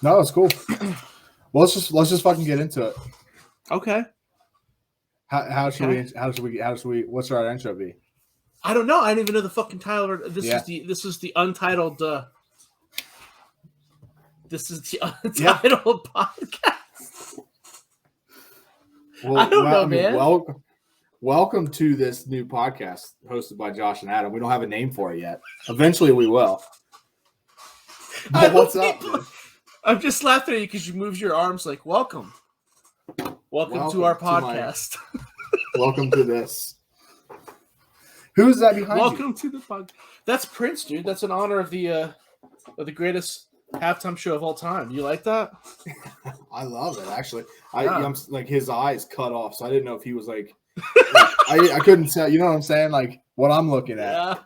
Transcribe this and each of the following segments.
No, it's cool. Well, let's just fucking get into it. Okay. How should we? What's our intro be? I don't know. I didn't even know the fucking title. This is the untitled. This is the untitled podcast. Well, I don't know, man. Welcome to this new podcast hosted by Josh and Adam. We don't have a name for it yet. Eventually, we will. But what's up? I'm just laughing at you because you moved your arms like welcome to our podcast. Welcome to this. Who is that behind you? Welcome to the podcast. That's Prince, dude. That's in honor of the greatest halftime show of all time. You like that? I love it, actually. I'm like, his eyes cut off, so I didn't know if he was like I couldn't tell. You know what I'm saying? Like what I'm looking at.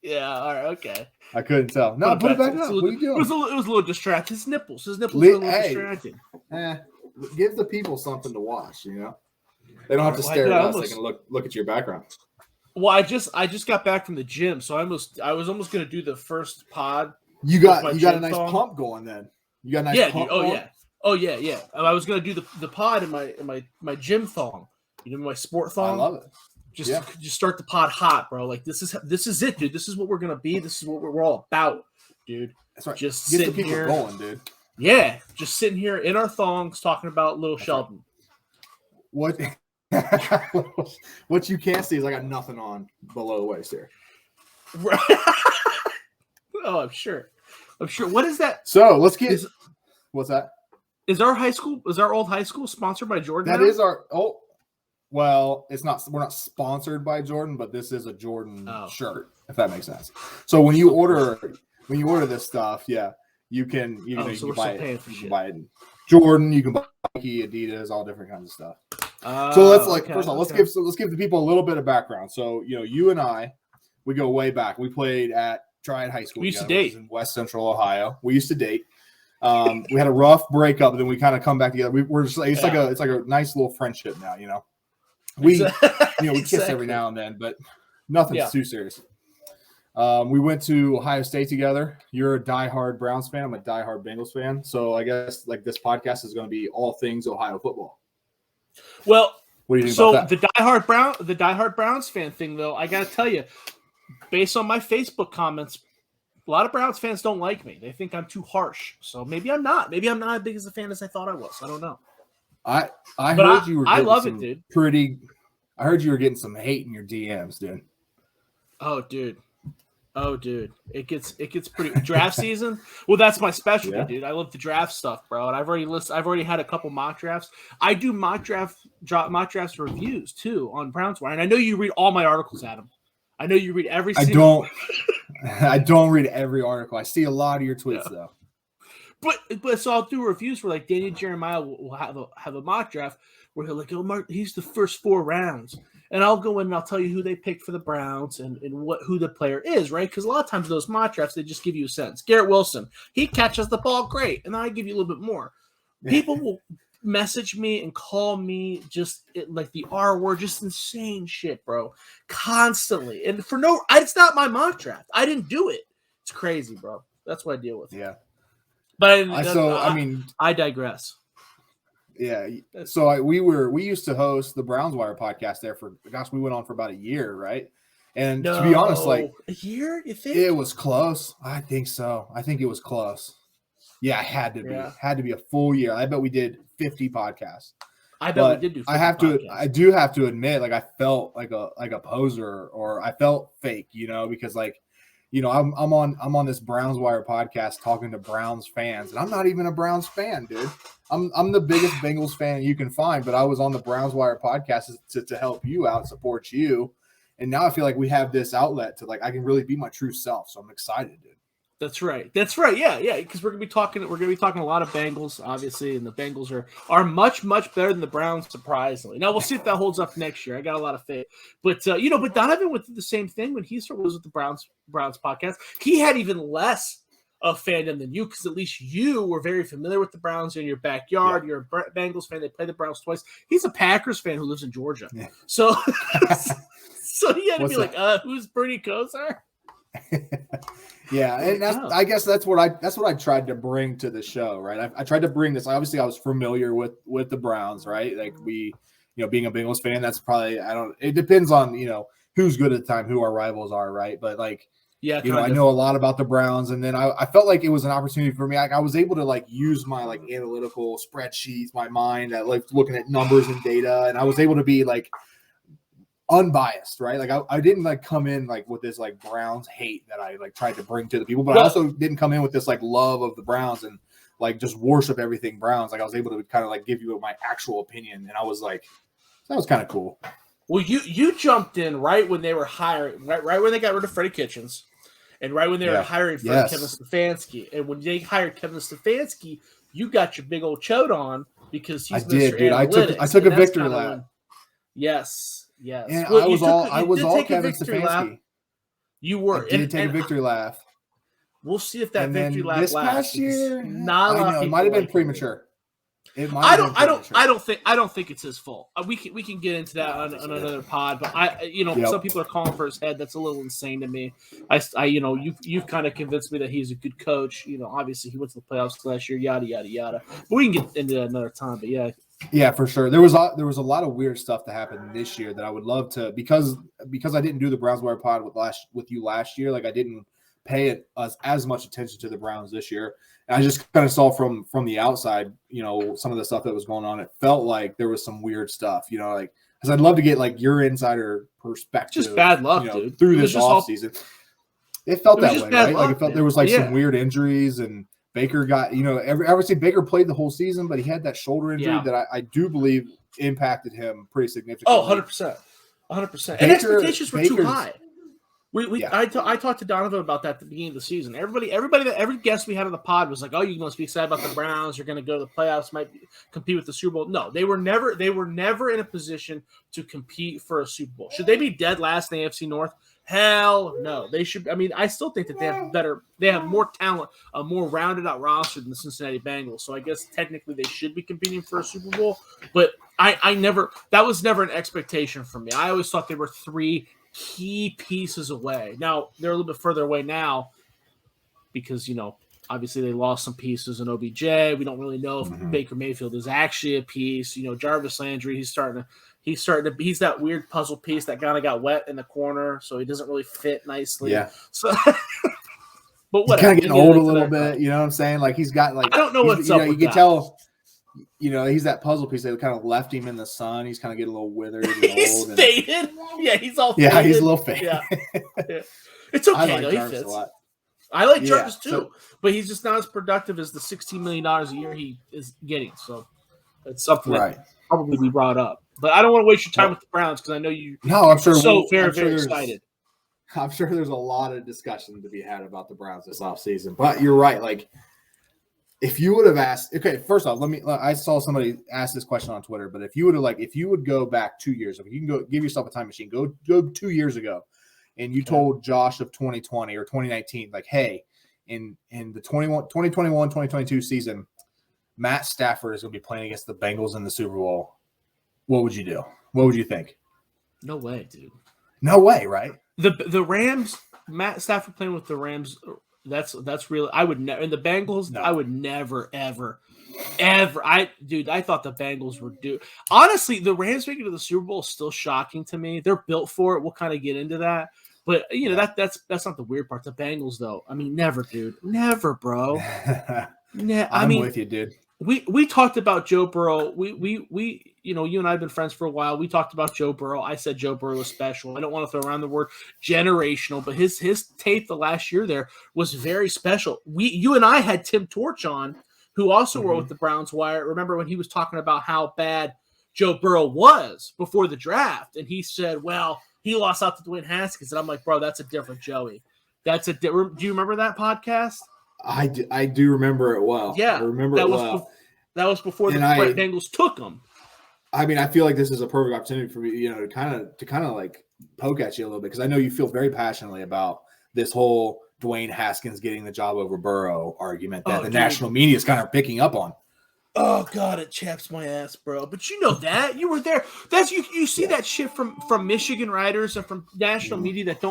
Yeah. All right. Okay. I couldn't tell. No, put it back up. What are you doing? It was a little distracting. His nipples were a little distracting. Give the people something to watch. You know, they don't have to stare at us. They can look at your background. Well, I just got back from the gym, so I was almost going to do the first pod. You got a nice pump going then. You got a nice pump. Dude. Oh yeah. I was going to do the pod in my gym thong. You know, my sport thong. I love it. Just start the pod hot, bro. Like this is it, dude. This is what we're gonna be. This is what we're all about, dude. That's right. Just get sitting the people here, going, dude. Yeah, just sitting here in our thongs talking about Little Sheldon. What? What you can't see is I got nothing on below the waist here. Right. Oh, I'm sure. What is that? So let's get. What's that? Is our old high school sponsored by Jordan? That is our. Oh, well, it's not. We're not sponsored by Jordan, but this is a Jordan shirt, if that makes sense. So when you order this stuff, you can buy it. Jordan, you can buy Nike, Adidas, all different kinds of stuff. So let's first of all, let's give the people a little bit of background. So you and I, we go way back. We played at Triad High School. We used to date in West Central Ohio. We used to date. We had a rough breakup, and then we kind of come back together. We're just it's like a nice little friendship now. We kiss every now and then, but nothing's too serious. We went to Ohio State together. You're a diehard Browns fan. I'm a diehard Bengals fan. So I guess like this podcast is going to be all things Ohio football. Well, what do you think about that? The diehard Browns fan thing, though, I got to tell you, based on my Facebook comments, a lot of Browns fans don't like me. They think I'm too harsh. So maybe I'm not. Maybe I'm not as big as a fan as I thought I was. I don't know. I heard you were. I love it, dude. I heard you were getting some hate in your DMs, dude. Oh, dude. It gets pretty draft season. Well, that's my specialty, dude. I love the draft stuff, bro. And I've already had a couple mock drafts. I do mock drafts reviews too on Browns Wire. And I know you read all my articles, Adam. I know you read every single. I don't read every article. I see a lot of your tweets though. But so I'll do reviews where like Danny Jeremiah will have a mock draft where he'll like, he's the first 4 rounds. And I'll go in and I'll tell you who they picked for the Browns and who the player is, right? Because a lot of times those mock drafts, they just give you a sense. Garrett Wilson, he catches the ball great. And then I give you a little bit more. People will message me and call me like the R word, just insane shit, bro. Constantly. And it's not my mock draft. I didn't do it. It's crazy, bro. That's what I deal with. Yeah. But I digress. Yeah. So we used to host the Browns Wire podcast there we went on for about a year, right? And to be honest, like a year, you think? It was close. I think so. I think it was close. Yeah, it had to be. It had to be a full year. I bet we did 50 podcasts. I bet we did do 50 podcasts. I do have to admit, like I felt like a poser, or I felt fake, because like I'm on this Browns Wire podcast talking to Browns fans, and I'm not even a Browns fan, dude. I'm the biggest Bengals fan you can find, but I was on the Browns Wire podcast to help you out, support you, and now I feel like we have this outlet to like I can really be my true self. So I'm excited, dude. That's right. Yeah. Because we're gonna be talking a lot of Bengals, obviously, and the Bengals are much better than the Browns, surprisingly. Now we'll see if that holds up next year. I got a lot of faith, but but Donovan went through the same thing when he was with the Browns podcast. He had even less of fandom than you, because at least you were very familiar with the Browns in your backyard. Yeah. You're a Bengals fan. They play the Browns twice. He's a Packers fan who lives in Georgia. Yeah. So he had to be like, who's Bernie Kosar? Yeah, and I guess that's what I tried to bring to the show, right? I tried to bring this. Obviously, I was familiar with the Browns, right? Like being a Bengals fan, that's probably it depends on who's good at the time, who our rivals are, right? But I know a lot about the Browns, and then I felt like it was an opportunity for me. I was able to use my analytical spreadsheets, my mind at looking at numbers and data, and I was able to be unbiased, right? I didn't come in with this Browns hate that I tried to bring to the people, but I also didn't come in with this love of the Browns and just worship everything Browns. I was able to kind of give you my actual opinion, and I was that was kind of cool. Well, you jumped in right when they were hiring, right when they got rid of Freddie Kitchens, and right when they were hiring for Kevin Stefanski. And when they hired Kevin Stefanski, you got your big old chode on because he's Mr. Analytics. I took a victory lap. Yes. And I was all Kevin Stefanski. You were. I did take a victory lap. We'll see if that victory lap this lasts. Past year, it might have been premature. I don't think it's his fault. We can get into that on another pod, but some people are calling for his head. That's a little insane to me. You've kind of convinced me that he's a good coach. Obviously he went to the playoffs last year. Yada yada yada. But we can get into that another time. But yeah. Yeah, for sure. There was a lot of weird stuff that happened this year that I would love to because I didn't do the Browns Wire pod with you last year. I didn't pay as much attention to the Browns this year. And I just kind of saw from the outside, some of the stuff that was going on. It felt like there was some weird stuff, because I'd love to get your insider perspective. Just bad luck, dude. Through this offseason. It felt that way, right? Luck, it felt there was some weird injuries, and Baker got, obviously Baker played the whole season, but he had that shoulder injury that I do believe impacted him pretty significantly. Oh, 100%. 100%. And expectations were too high. I talked to Donovan about that at the beginning of the season. Every guest we had on the pod was like, "Oh, you must be excited about the Browns. You're going to go to the playoffs, might compete with the Super Bowl." No, they were never in a position to compete for a Super Bowl. Should they be dead last in the AFC North? Hell no. They should. I mean, I still think that they have more talent, a more rounded out roster than the Cincinnati Bengals. So I guess technically they should be competing for a Super Bowl. But that was never an expectation for me. I always thought they were 3 key pieces away. Now they're a little bit further away now because obviously they lost some pieces in OBJ. We don't really know if Baker Mayfield is actually a piece. Jarvis Landry, he's that weird puzzle piece that kind of got wet in the corner, so he doesn't really fit nicely. Yeah. So, but whatever. He's kind of getting old a little bit. You know what I'm saying? He's got I don't know what's up. You can tell. He's that puzzle piece that kind of left him in the sun. He's kind of getting a little withered and he's old. Faded. Yeah, he's all faded. Yeah, he's a little faded. Yeah. It's okay, though. He fits. I like Jarvis, too. But he's just not as productive as the $16 million a year he is getting. So it's something that probably be brought up. But I don't want to waste your time with the Browns because I know you I'm sure very excited. I'm sure there's a lot of discussion to be had about the Browns this offseason. But you're right. If you would have asked, okay, first off, I saw somebody ask this question on Twitter, but if you would go back 2 years, you can go give yourself a time machine, go 2 years ago, and you told Josh of 2020 or 2019, hey, in the 2021-2022 season, Matt Stafford is going to be playing against the Bengals in the Super Bowl. What would you do? What would you think? No way, dude. No way, right? The Rams, Matt Stafford playing with the Rams. That's real. I would never. And the Bengals, no. I would never, ever. I thought the Bengals were due. Honestly, the Rams making it to the Super Bowl is still shocking to me. They're built for it. We'll kind of get into that. But that's not the weird part. The Bengals, though. I mean, never, dude. Never, bro. I'm with you, dude. We talked about Joe Burrow. We you and I have been friends for a while. We talked about Joe Burrow. I said Joe Burrow was special. I don't want to throw around the word generational, but his tape the last year there was very special. You and I had Tim Torch on, who also wrote with the Browns Wire. Remember when he was talking about how bad Joe Burrow was before the draft, and he said, "Well, he lost out to Dwayne Haskins," and I'm like, "Bro, that's a different Joey. That's a different." Do you remember that podcast? I do remember it well. Yeah, I remember it well. That was before the Bengals took him. I mean, I feel like this is a perfect opportunity for me, to kind of poke at you a little bit because I know you feel very passionately about this whole Dwayne Haskins getting the job over Burrow argument that the national media is kind of picking up on. Oh God, it chaps my ass, bro. But you know that you were there. That's you see that shit from Michigan writers and from national media that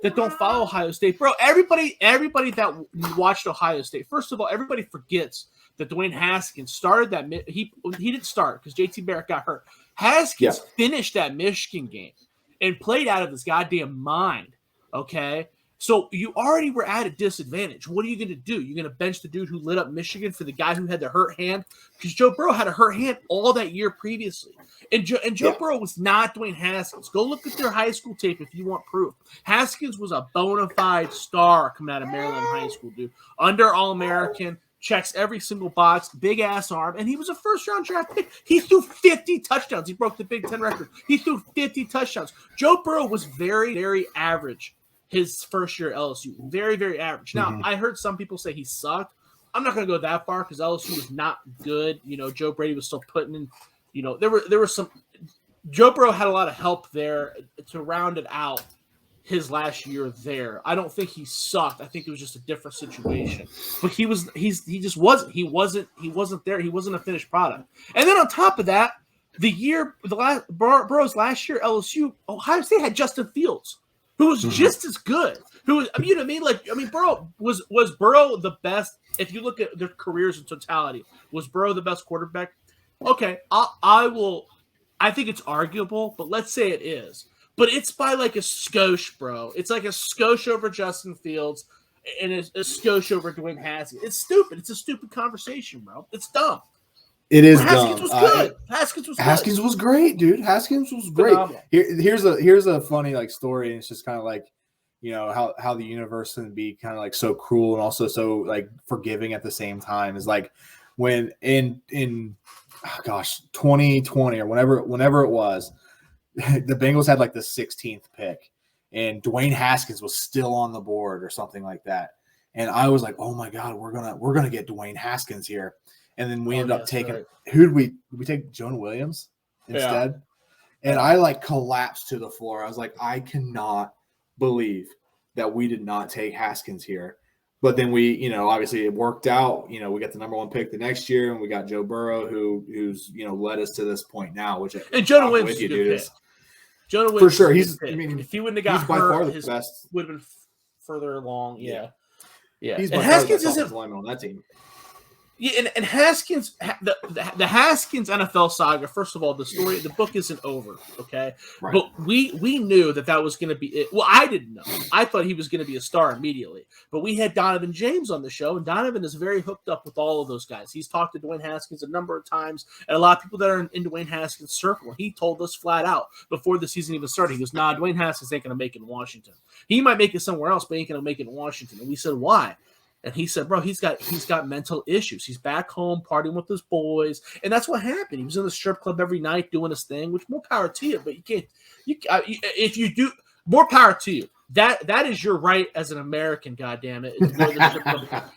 that don't follow Ohio State, bro. Everybody that watched Ohio State, first of all, everybody forgets that Dwayne Haskins started that. He didn't start because JT Barrett got hurt. Haskins finished that Michigan game and played out of his goddamn mind. Okay. So you already were at a disadvantage. What are you going to do? You're going to bench the dude who lit up Michigan for the guy who had the hurt hand? Because Joe Burrow had a hurt hand all that year previously. And Joe Burrow was not Dwayne Haskins. Go look at their high school tape if you want proof. Haskins was a bona fide star coming out of Maryland high school, dude. Under All-American, checks every single box, big-ass arm, and he was a first-round draft pick. He threw 50 touchdowns. He broke the Big Ten record. He threw 50 touchdowns. Joe Burrow was very, very average his first year at LSU. Very, very average. Now, I heard some people say he sucked. I'm not going to go that far because LSU was not good. You know, Joe Brady was still putting in, you know, there were some – Joe Burrow had a lot of help there to round it out his last year there. I don't think he sucked. I think it was just a different situation. But he just wasn't. He wasn't there. He wasn't a finished product. And then on top of that, Burrow's last year at LSU, Ohio State had Justin Fields, who was just as good. Who was, you know what I mean? Like, I mean, Burrow was Burrow the best? If you look at their careers in totality, was Burrow the best quarterback? Okay, I think it's arguable, but let's say it is. But it's by like a skosh, bro. It's like a skosh over Justin Fields and a skosh over Dwayne Haskins. It's stupid. It's a stupid conversation, bro. It's dumb. It is Haskins dumb. Was good. Haskins was great, dude. Haskins was great. Here's a funny like story, and it's just kind of like, you know, how the universe can be kind of like so cruel and also so like forgiving at the same time. Is like when in 2020 or whenever it was, the Bengals had like the 16th pick, and Dwayne Haskins was still on the board or something like that. And I was like, oh my God, we're gonna get Dwayne Haskins here. And then we ended up taking who did we take Jonah Williams instead? Yeah. And I like collapsed to the floor. I was like, I cannot believe that we did not take Haskins here. But then we, you know, obviously it worked out. You know, we got the number 1 pick the next year, and we got Joe Burrow, who's you know led us to this point now. Which and Jonah Williams is a good pick. Jonah Williams for sure. I mean, if he wouldn't have got hurt, his best would have been further along. Yeah. He's by far the best offensive lineman on that team. Yeah, and Haskins, the Haskins NFL saga. First of all, the book isn't over, okay? Right. But we knew that was going to be it. Well, I didn't know. I thought he was going to be a star immediately. But we had Donovan James on the show, and Donovan is very hooked up with all of those guys. He's talked to Dwayne Haskins a number of times, and a lot of people that are in Dwayne Haskins' circle. He told us flat out before the season even started. He goes, "Nah, Dwayne Haskins ain't going to make it in Washington. He might make it somewhere else, but he ain't going to make it in Washington." And we said, "Why?" And he said, bro, he's got mental issues. He's back home partying with his boys. And that's what happened. He was in the strip club every night doing his thing, which more power to you. But you can't if you do, more power to you. That is your right as an American, goddammit.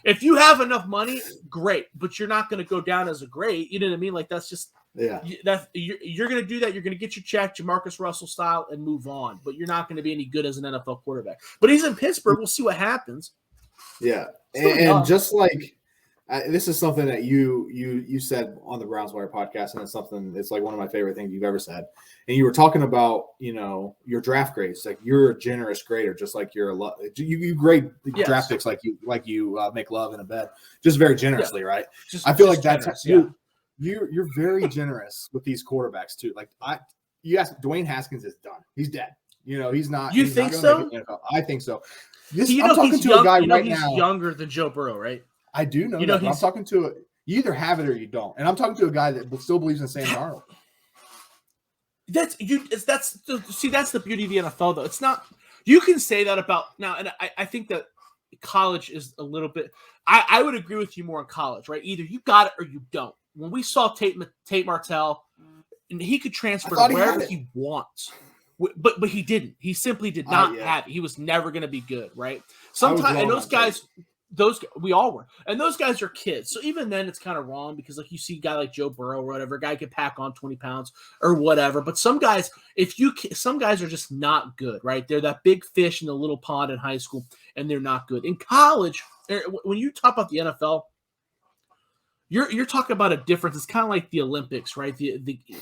If you have enough money, great. But you're not going to go down as a great. You know what I mean? Like, that's just – you're going to do that. You're going to get your check, Jamarcus Russell style, and move on. But you're not going to be any good as an NFL quarterback. But he's in Pittsburgh. We'll see what happens. Yeah. And just like this is something that you said on the Browns Wire podcast, and it's like one of my favorite things you've ever said. And you were talking about, you know, your draft grades. Like, you're a generous grader, just like you grade draft picks like you make love in a bed, just very generously, right? I feel like that's you're very generous with these quarterbacks too. Like you ask, Dwayne Haskins is done. He's dead. You know, he's not. You think so? I think so. I'm talking to a guy right now. He's younger than Joe Burrow, right? I do know that. I'm talking to you either have it or you don't. And I'm talking to a guy that still believes in Sam Darnold. That's the beauty of the NFL, though. It's not. You can say that about now, and I think that college is a little bit. I would agree with you more in college, right? Either you got it or you don't. When we saw Tate Martell, and he could transfer to wherever he wants. But he didn't. He simply did not have it. He was never going to be good, right? Sometimes, and those guys, we all were, and those guys are kids. So even then, it's kind of wrong because, like, you see a guy like Joe Burrow or whatever, a guy could pack on 20 pounds or whatever. But some guys, some guys are just not good, right? They're that big fish in the little pond in high school, and they're not good in college. When you talk about the NFL. You're talking about a difference. It's kind of like the Olympics, right?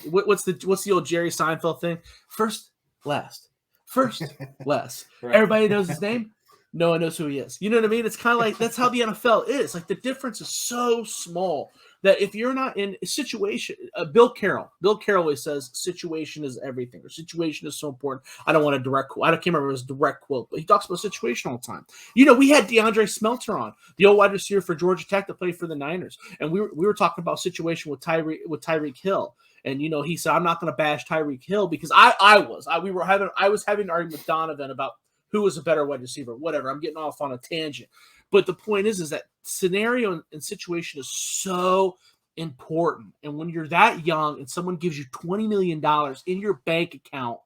What's the old Jerry Seinfeld thing? First, last. First, Les. Right. Everybody knows his name. No one knows who he is. You know what I mean? It's kind of like that's how the NFL is. Like the difference is so small that if you're not in a situation, Bill Carroll always says situation is everything or situation is so important. I don't want a direct quote. I can't remember his direct quote, but he talks about situation all the time. You know, we had DeAndre Smelter on, the old wide receiver for Georgia Tech that played for the Niners, and we were talking about situation with Tyreek Hill. And you know, he said, I'm not going to bash Tyreek Hill because I was having an argument with Donovan about who was a better wide receiver, whatever. I'm getting off on a tangent. But the point is that scenario and situation is so important. And when you're that young and someone gives you $20 million in your bank account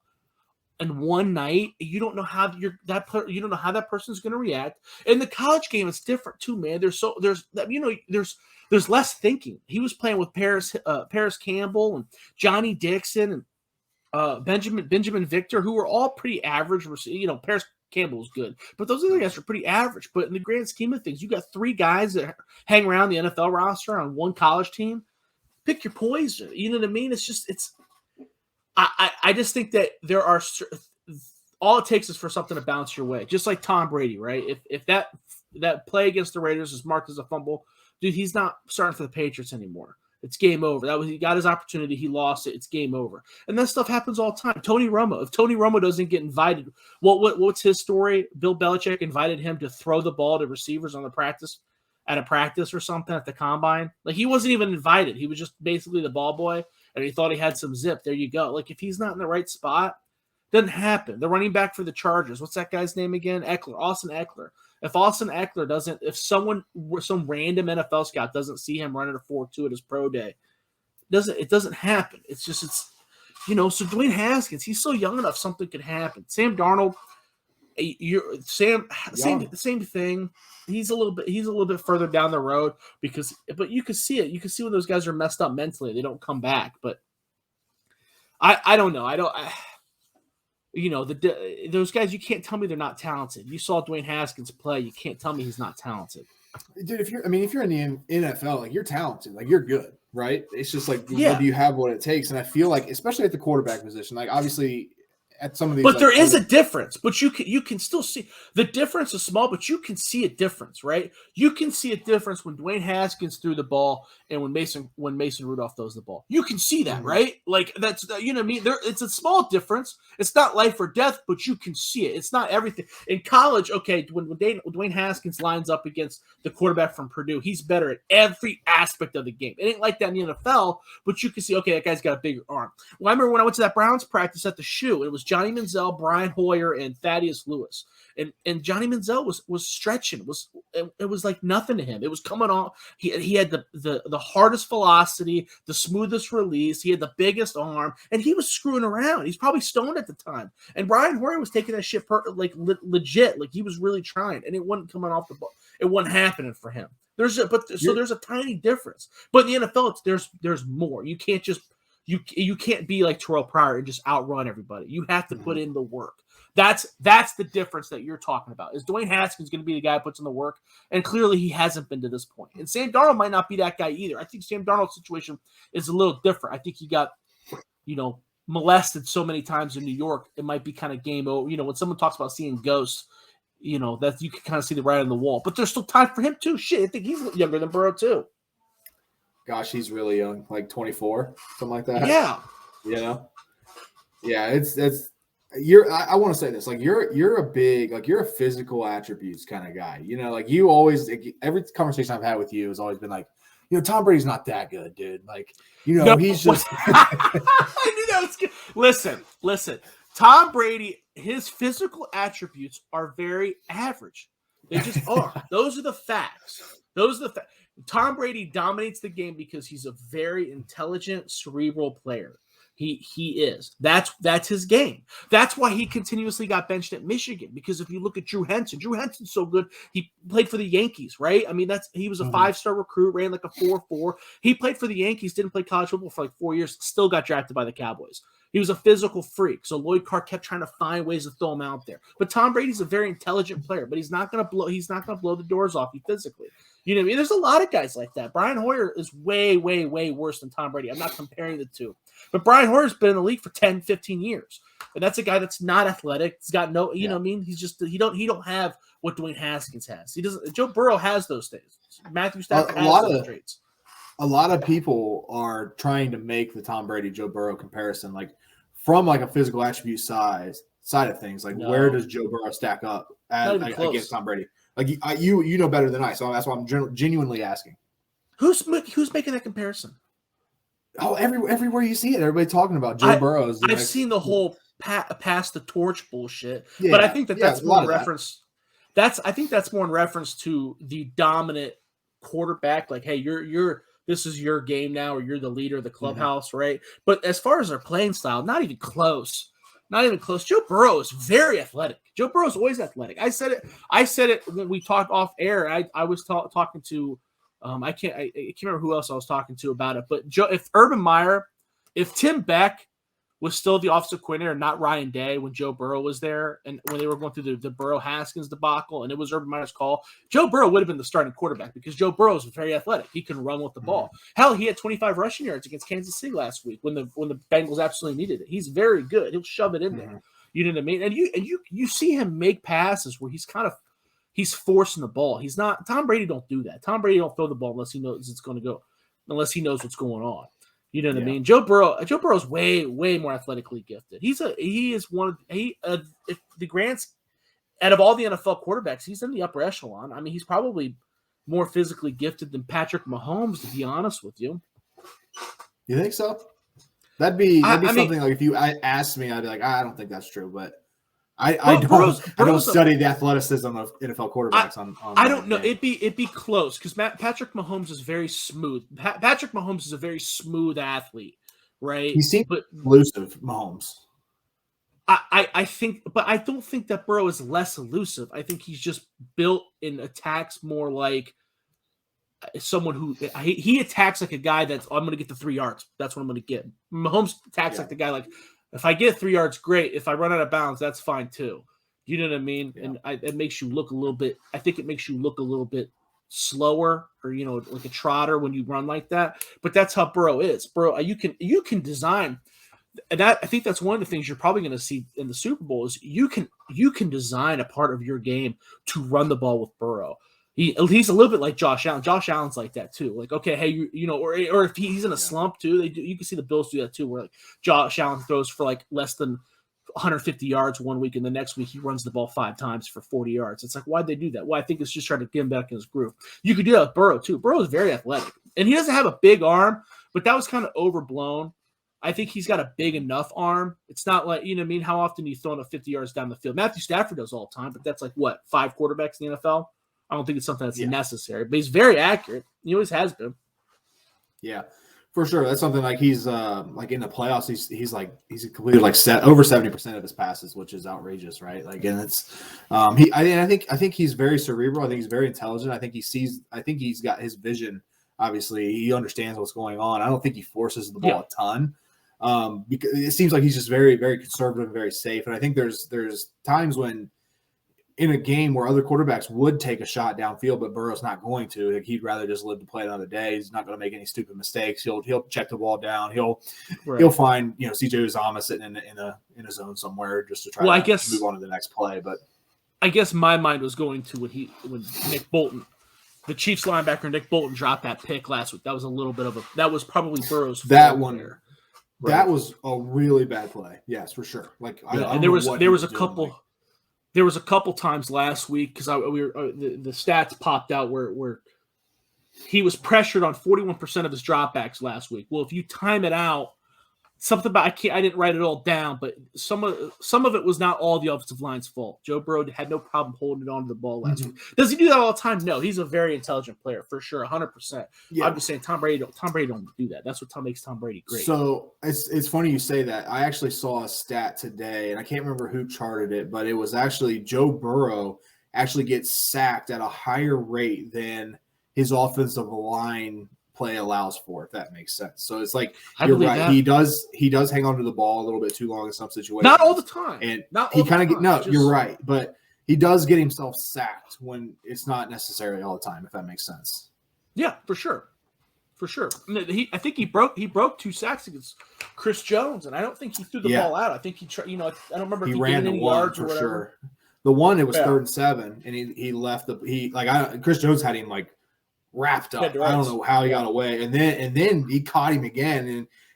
in one night, you don't know how that person's going to react. In the college game, it's different too, man. There's less thinking. He was playing with Paris Campbell and Johnny Dixon and Benjamin Victor, who were all pretty average. You know, Paris Campbell was good, but those other guys are pretty average. But in the grand scheme of things, you got three guys that hang around the NFL roster on one college team. Pick your poison. You know what I mean? I just think that there are all it takes is for something to bounce your way, just like Tom Brady, right? If that play against the Raiders is marked as a fumble, dude, he's not starting for the Patriots anymore. It's game over. He got his opportunity. He lost it. It's game over. And that stuff happens all the time. Tony Romo. If Tony Romo doesn't get invited, what's his story? Bill Belichick invited him to throw the ball to receivers at a practice or something at the combine. Like he wasn't even invited. He was just basically the ball boy, and he thought he had some zip. There you go. Like if he's not in the right spot, doesn't happen. The running back for the Chargers. What's that guy's name again? Austin Eckler. If Austin Eckler some random NFL scout doesn't see him running a 4.2 at his pro day, it doesn't happen. So Dwayne Haskins, he's so young enough, something could happen. Sam Darnold, same thing. He's a little bit further down the road but you can see it. You can see when those guys are messed up mentally, they don't come back. But I don't know. Those guys, you can't tell me they're not talented. You saw Dwayne Haskins play. You can't tell me he's not talented. Dude, if you're in the NFL, like you're talented, like you're good, right? It's just like, do you have what it takes? And I feel like, especially at the quarterback position, like obviously at some of these, but there is a difference. But you can still see the difference is small, but you can see a difference, right? You can see a difference when Dwayne Haskins threw the ball and when Mason Rudolph throws the ball. You can see that, right? Like that's you know what I mean. It's a small difference. It's not life or death, but you can see it. It's not everything. In college, okay, when Dwayne Haskins lines up against the quarterback from Purdue, he's better at every aspect of the game. It ain't like that in the NFL, but you can see, okay, that guy's got a bigger arm. Well, I remember when I went to that Browns practice at the Shoe, it was Johnny Manziel, Brian Hoyer, and Thaddeus Lewis. And Johnny Manziel was stretching. It was like nothing to him. It was coming off. He had the hardest velocity, the smoothest release. He had the biggest arm, and he was screwing around. He's probably stoned at the time. And Brian Hoyer was taking that shit legit, like he was really trying, and it wasn't coming off the ball. It wasn't happening for him. There's a tiny difference. But in the NFL, there's more. You can't just you can't be like Terrell Pryor and just outrun everybody. You have to put in the work. That's the difference that you're talking about. Is Dwayne Haskins going to be the guy who puts in the work? And clearly he hasn't been to this point. And Sam Darnold might not be that guy either. I think Sam Darnold's situation is a little different. I think he got, molested so many times in New York, it might be kind of game over. When someone talks about seeing ghosts, that you can kind of see the writing on the wall. But there's still time for him too. Shit, I think he's younger than Burrow too. Gosh, he's really young, like 24, something like that. Yeah. Yeah, I want to say this, like you're a physical attributes kind of guy. Like you always, every conversation I've had with you has always been like, Tom Brady's not that good, dude. Like, no, he's just. I knew that was good. Listen. Tom Brady, his physical attributes are very average. They just are. Those are the facts. Tom Brady dominates the game because he's a very intelligent, cerebral player. He is. That's his game. That's why he continuously got benched at Michigan. Because if you look at Drew Henson's so good. He played for the Yankees, right? I mean, he was a 5-star recruit, ran like a 4.4. He played for the Yankees, didn't play college football for like 4 years, still got drafted by the Cowboys. He was a physical freak. So Lloyd Carr kept trying to find ways to throw him out there. But Tom Brady's a very intelligent player, but he's not gonna blow the doors off you physically. You know what I mean? There's a lot of guys like that. Brian Hoyer is way, way, way worse than Tom Brady. I'm not comparing the two. But Brian Hoyer's been in the league for 10, 15 years. And that's a guy that's not athletic. He's got no, you know what I mean? He's just he don't have what Dwayne Haskins has. He doesn't. Joe Burrow has those things. Matthew Stafford has those traits. A lot of people are trying to make the Tom Brady Joe Burrow comparison, like from like a physical attribute side of things. Like where does Joe Burrow stack up against Tom Brady? Like you know better than I, so that's why I'm genuinely asking. Who's making that comparison? Oh, everywhere you see it, everybody talking about Joe Burrow. I've seen the whole pass the torch bullshit, but I think that's more in reference. I think that's more in reference to the dominant quarterback. Like, hey, this is your game now, or you're the leader of the clubhouse, right? But as far as their playing style, not even close. Not even close. Joe Burrow is very athletic. Joe Burrow is always athletic. I said it when we talked off air. I was talking to I can't remember who else I was talking to about it. But if Tim Beck was still the offensive coordinator and not Ryan Day when Joe Burrow was there, and when they were going through the Burrow Haskins debacle, and it was Urban Meyer's call, Joe Burrow would have been the starting quarterback because Joe Burrow is very athletic. He can run with the ball. Hell, he had 25 rushing yards against Kansas City last week when the Bengals absolutely needed it. He's very good. He'll shove it in there. You know what I mean? And you see him make passes where he's forcing the ball. He's not. Tom Brady don't do that. Tom Brady don't throw the ball unless he knows it's going to go, unless he knows what's going on. You know what I mean? Joe Burrow's way, way more athletically gifted. If the grants out of all the NFL quarterbacks, he's in the upper echelon. I mean, he's probably more physically gifted than Patrick Mahomes, to be honest with you. You think so? That'd be something like if you asked me, I'd be like, I don't think that's true, but I don't study the athleticism of NFL quarterbacks. I don't know. It'd be close because Patrick Mahomes is very smooth. Patrick Mahomes is a very smooth athlete, right? He seems elusive, Mahomes. I think, but I don't think that Burrow is less elusive. I think he's just built and attacks more like someone who he attacks like a guy that's I'm going to get the 3 yards. That's what I'm going to get. Mahomes attacks like the guy like. If I get 3 yards, great. If I run out of bounds, that's fine too. You know what I mean? Yeah. And it makes you look a little bit. I think it makes you look a little bit slower, or like a trotter when you run like that. But that's how Burrow is. Burrow, you can design, and I think that's one of the things you're probably going to see in the Super Bowl is you can design a part of your game to run the ball with Burrow. He's a little bit like Josh Allen. Josh Allen's like that too. Like, okay, hey, or if he's in a slump too, you can see the Bills do that too, where like Josh Allen throws for like less than 150 yards one week, and the next week he runs the ball 5 times for 40 yards. It's like, why'd they do that? Well, I think it's just trying to get him back in his groove. You could do that with Burrow too. Burrow is very athletic, and he doesn't have a big arm, but that was kind of overblown. I think he's got a big enough arm. It's not like, you know what I mean? How often are you throwing 50 yards down the field? Matthew Stafford does all the time, but that's like, what, 5 quarterbacks in the NFL? I don't think it's something that's necessary, but he's very accurate. He always has been. Yeah, for sure. That's something like he's like in the playoffs. He's completed like over 70% of his passes, which is outrageous, right? Like, and it's I think he's very cerebral. I think he's very intelligent. I think he's got his vision. Obviously, he understands what's going on. I don't think he forces the ball a ton. Because it seems like he's just very, very conservative and very safe. And I think there's times when in a game where other quarterbacks would take a shot downfield, but Burrow's not going to. Like, he'd rather just live to play another day. He's not going to make any stupid mistakes. He'll check the ball down. He'll find CJ Uzomah sitting in a zone somewhere just to try to move on to the next play. But I guess my mind was going to when Nick Bolton, the Chiefs linebacker Nick Bolton, dropped that pick last week. That was a little bit of that was probably Burrow's that one there. Right. That was a really bad play. Yes, for sure. Like, and there was a couple. There was a couple times last week because the stats popped out where he was pressured on 41% of his dropbacks last week. Well, if you time it out, something about I didn't write it all down, but some of it was not all the offensive line's fault. Joe Burrow had no problem holding on to the ball last week. Does he do that all the time? No, he's a very intelligent player for sure, 100%. Yeah. I'm just saying Tom Brady don't do that. That's what makes Tom Brady great. So it's funny you say that. I actually saw a stat today, and I can't remember who charted it, but it was actually Joe Burrow actually gets sacked at a higher rate than his offensive line play allows for, if that makes sense. So it's like you're right. That. He does hang on to the ball a little bit too long in some situations. Not all the time. And he kind of you're right. But he does get himself sacked when it's not necessarily all the time, if that makes sense. Yeah, for sure. I think he broke 2 sacks against Chris Jones, and I don't think he threw the ball out. I think I don't remember if he ran any yards or whatever. Sure. The one, it was 3rd and 7, and he left Chris Jones had him like wrapped up. I don't know how he got away, and then he caught him again,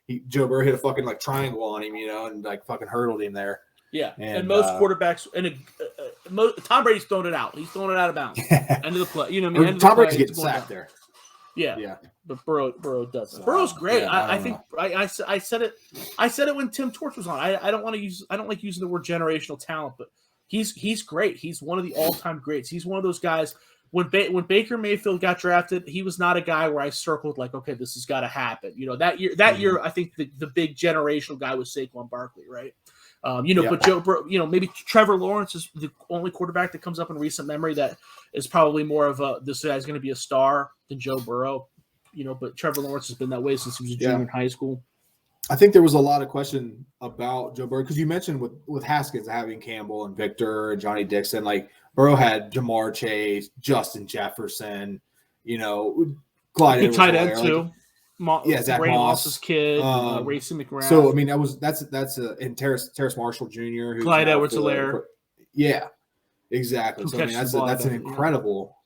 and Joe Burrow hit a fucking like triangle on him, and like fucking hurdled him there. Yeah, and most quarterbacks Tom Brady's thrown it out. He's thrown it out of bounds. End of the play. You know what I mean? Tom Brady's getting sacked there. Yeah. But Burrow doesn't. Burrow's great. I think I said it when Tim Torch was on. I don't like using the word generational talent, but he's great. He's one of the all-time greats. He's one of those guys. When Baker Mayfield got drafted, he was not a guy where I circled like, okay, this has got to happen. That year, I think the big generational guy was Saquon Barkley, right? But Joe Burrow, maybe Trevor Lawrence is the only quarterback that comes up in recent memory that is probably more of this guy's going to be a star than Joe Burrow. But Trevor Lawrence has been that way since he was a junior in high school. I think there was a lot of question about Joe Burrow because you mentioned with Haskins having Campbell and Victor and Johnny Dixon, like Burrow had Jamar Chase, Justin Jefferson, Clyde Edwards tight end too. Zach Moss's kid, Racing McMahon. So I mean, and Terrace Marshall Jr. Who's Clyde Edwards-Helaire. Yeah, exactly. So I mean, that's an incredible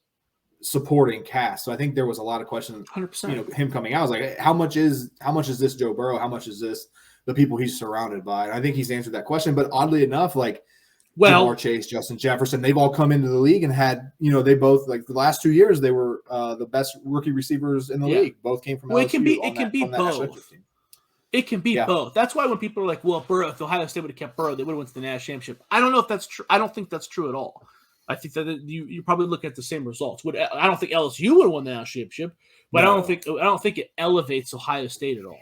supporting cast. So I think there was a lot of questions. 100%. Him coming out, I was like, how much is this Joe Burrow? How much is this the people he's surrounded by? And I think he's answered that question. But oddly enough, Jamar Chase, Justin Jefferson, they've all come into the league and had, they both the last 2 years they were the best rookie receivers in the league. Both came from LSU. It can be both. It can be both. That's why when people are like, well, Burrow, if Ohio State would have kept Burrow, they would have went to the national championship. I don't know if that's true. I don't think that's true at all. I think that you probably look at the same results. I don't think LSU would have won the national championship, but no. I don't think it elevates Ohio State at all.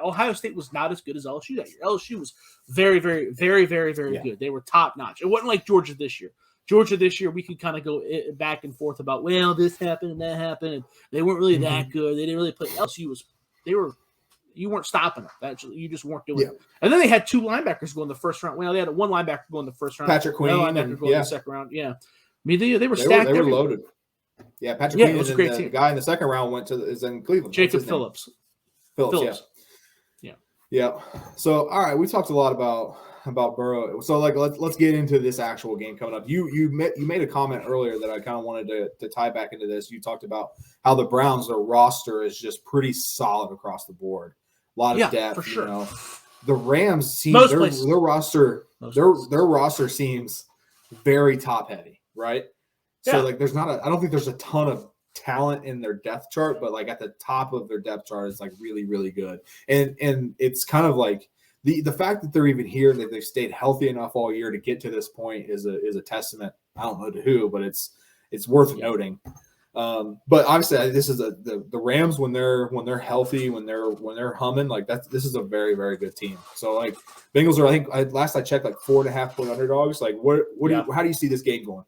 Ohio State was not as good as LSU that year. LSU was very, very, very, very, very good. They were top notch. It wasn't like Georgia this year. We could kind of go back and forth about, well, this happened and that happened, and they weren't really that good. They didn't really play. You weren't stopping them. You just weren't doing it. And then they had 2 linebackers go in the first round. Well, they had 1 linebacker go in the first round. Patrick Queen. Linebacker go in the second round. Yeah. I mean, they were stacked. They were loaded. Yeah, Patrick Queen was a great team. The guy in the second round is in Cleveland. Jacob Phillips. Yeah. So, all right, we talked a lot about Burrow. So, let's get into this actual game coming up. You made a comment earlier that I kind of wanted to tie back into this. You talked about how the Browns, their roster is just pretty solid across the board. A lot of depth, for sure. The Rams seem their roster seems very top heavy, right? So I don't think there's a ton of talent in their depth chart, but at the top of their depth chart is really, really good. And it's kind of the fact that they're even here, that they've stayed healthy enough all year to get to this point is a testament. I don't know to who, but it's worth noting. But obviously, this is the Rams when they're healthy, when they're humming, this is a very, very good team. So Bengals are, I think last I checked, 4.5 point underdogs. How do you see this game going?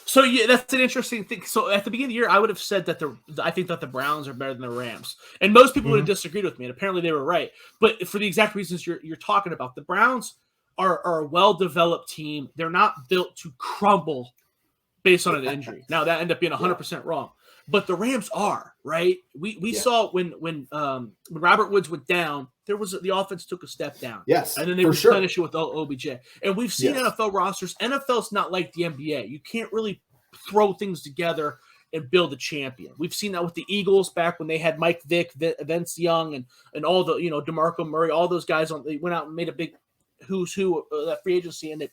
So that's an interesting thing. So at the beginning of the year, I would have said that I think that the Browns are better than the Rams, and most people would have disagreed with me. And apparently, they were right. But for the exact reasons you're talking about, the Browns are a well-developed team. They're not built to crumble based on an injury. Now that ended up being 100% wrong, but the Rams are, right. We saw when Robert Woods went down, the offense took a step down. Yes, and then they replenished it with OBJ. And we've seen NFL rosters. NFL's not like the NBA. You can't really throw things together and build a champion. We've seen that with the Eagles back when they had Mike Vick, Vince Young, and all the DeMarco Murray, all those guys. They went out and made a big who's who that free agency, and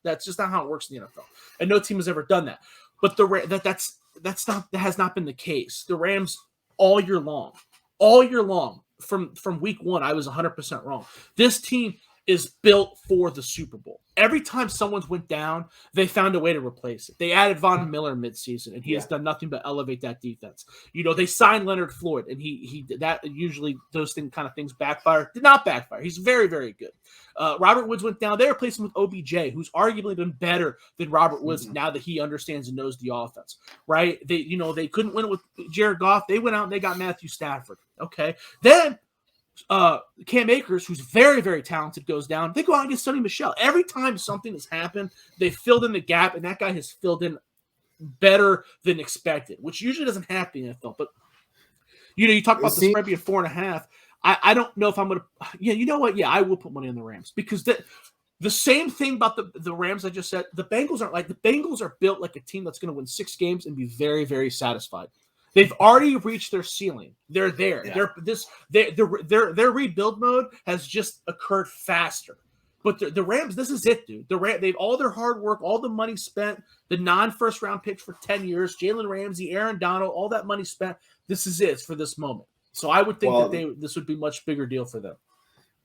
that's just not how it works in the NFL. And no team has ever done that. But that has not been the case. The Rams all year long, from week 1, I was 100% wrong. This team is built for the Super Bowl. Every time someone's went down, they found a way to replace it. They added Von Miller midseason, and he has done nothing but elevate that defense. They signed Leonard Floyd, and he that usually those things backfire. Did not backfire. He's very, very good. Robert Woods went down. They replaced him with OBJ, who's arguably been better than Robert Woods now that he understands and knows the offense. Right? They couldn't win it with Jared Goff. They went out and they got Matthew Stafford. Okay, then Cam Akers, who's very, very talented, goes down. They go out and get Sonny Michel. Every time something has happened, they filled in the gap, and that guy has filled in better than expected, which usually doesn't happen in the NFL. But you talk about the spread being 4.5. I don't know if I'm gonna. Yeah, you know what? Yeah, I will put money on the Rams because the same thing about the Rams I just said. The Bengals aren't like the Bengals are built like a team that's going to win 6 games and be very, very satisfied. They've already reached their ceiling. They're there. Yeah. Their rebuild mode has just occurred faster. But the Rams, this is it, dude. They've all their hard work, all the money spent, the non-first round picks for 10 years, Jalen Ramsey, Aaron Donald, all that money spent. This is it for this moment. So I would think that this would be a much bigger deal for them.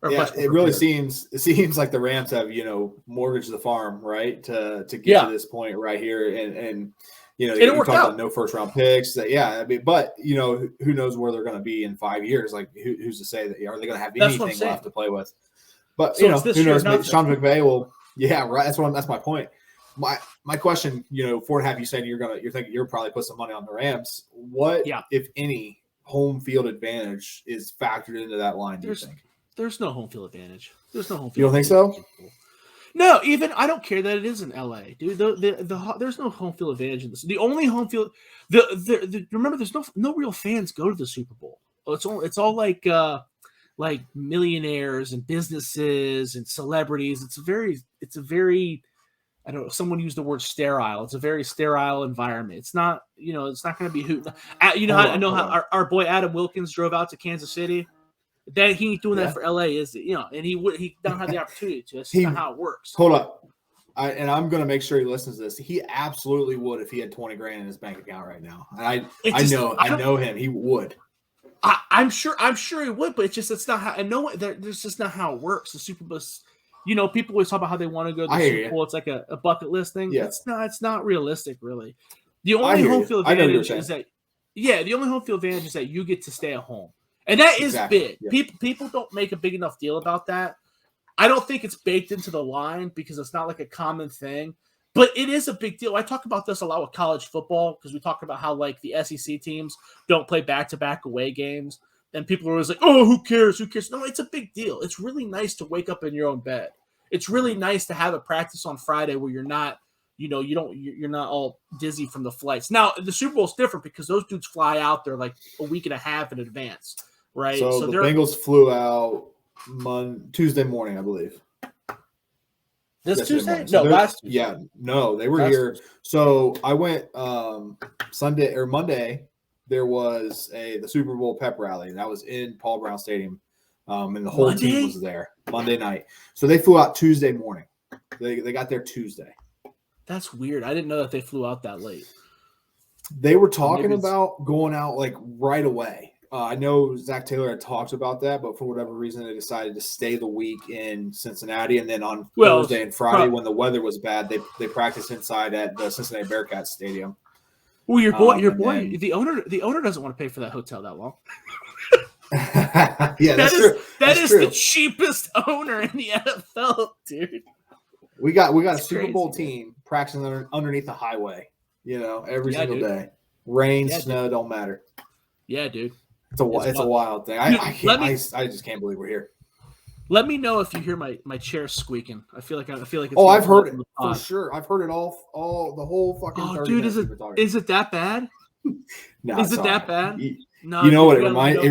Yeah, it really seems like the Rams have, mortgaged the farm, right? To get to this point right here. And you talk about no first round picks. But who knows where they're going to be in 5 years? Like who's to say that are they going to have anything left to play with? But who knows? Sean McVay will. Yeah, right. That's my point. My question, 4.5. You said you're thinking you're probably put some money on the Rams. What, if any, home field advantage is factored into that line? Do you think? There's no home field advantage. There's no home field. You don't think so? No, even I don't care that it is in LA, dude. There's no home field advantage in this. The only home field, remember, there's no real fans go to the Super Bowl. It's all like millionaires and businesses and celebrities. It's a very I don't know. Someone used the word sterile. It's a very sterile environment. It's not it's not going to be who. I know how our boy Adam Wilkins drove out to Kansas City. That he ain't doing that for LA, is it? And he don't have the opportunity to. That's not how it works. Hold up, and I'm going to make sure he listens to this. He absolutely would if he had $20,000 in his bank account right now. And I know him. He would. I'm sure he would, but it's not how. I know there's just not how it works. The Super Bowl. People always talk about how they want to go to the Super Bowl. It's like a bucket list thing. Yeah. It's not realistic, really. The only home field advantage is that. Yeah, the only home field advantage is that you get to stay at home. And that is big. Yeah. People don't make a big enough deal about that. I don't think it's baked into the line because it's not like a common thing. But it is a big deal. I talk about this a lot with college football because we talk about how like the SEC teams don't play back-to-back away games. And people are always like, oh, who cares? Who cares? No, it's a big deal. It's really nice to wake up in your own bed. It's really nice to have a practice on Friday where you're not, you're not all dizzy from the flights. Now, the Super Bowl is different because those dudes fly out there like a week and a half in advance. Right. So the Bengals flew out Tuesday morning, I believe. This Tuesday? No, last Tuesday. Yeah, no, they were here. Tuesday. So I went Sunday or Monday. There was the Super Bowl pep rally, and that was in Paul Brown Stadium, and the whole team was there Monday night. So they flew out Tuesday morning. They got there Tuesday. That's weird. I didn't know that they flew out that late. They were talking about going out like right away. I know Zach Taylor had talked about that, but for whatever reason, they decided to stay the week in Cincinnati. And then on Thursday and Friday, when the weather was bad, they practiced inside at the Cincinnati Bearcats Stadium. Well, your boy, the owner doesn't want to pay for that hotel that long. Yeah, that's true. That is the cheapest owner in the NFL, dude. We got a Super Bowl team practicing underneath the highway, every single day. Rain, snow, don't matter. Yeah, dude. It's a wild thing. I just can't believe we're here. Let me know if you hear my chair squeaking. I feel like it's. Oh, I've heard it for sure. I've heard it all the whole fucking. Oh, dude, is it that bad? No, is it that bad? No. You know what it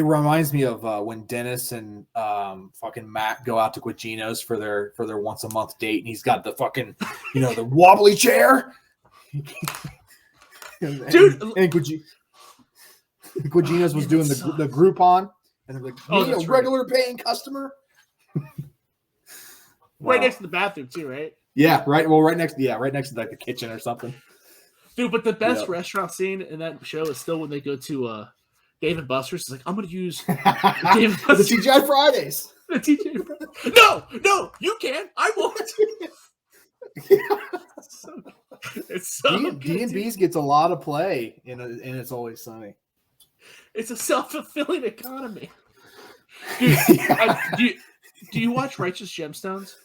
reminds me of when Dennis and fucking Matt go out to Quagino's for their once a month date, and he's got the fucking the wobbly chair. Dude, and Quagino's was doing the Groupon, and they're like, a regular paying customer. Right next to the bathroom too, right? Yeah, right. Well, right next to like the kitchen or something. Dude, but the best restaurant scene in that show is still when they go to Dave and Buster's. It's like, I'm going to use the TGI Fridays. The TGI Fridays. No, you can. I won't. It's so D&B's gets a lot of play and It's Always Sunny. It's a self-fulfilling economy. Dude, do you watch Righteous Gemstones?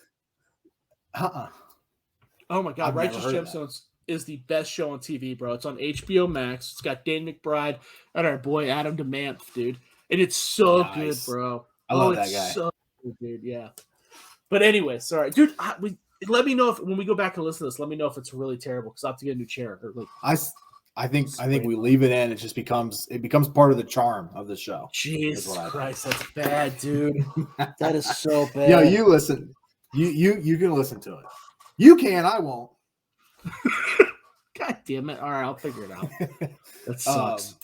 Oh my God, Righteous Gemstones is the best show on TV, bro. It's on HBO Max. It's got Dan McBride and our boy Adam DeManth, dude. And it's so good, bro. I love that guy. So good, dude. Yeah. But anyway, sorry, dude. Let me know if when we go back and listen to this. Let me know if it's really terrible because I have to get a new chair. I think we leave it in. It just becomes part of the charm of the show. Jesus Christ, that's bad, dude. That is so bad. Yo, you listen. You can listen to it. You can. I won't. God damn it! All right, I'll figure it out. That sucks.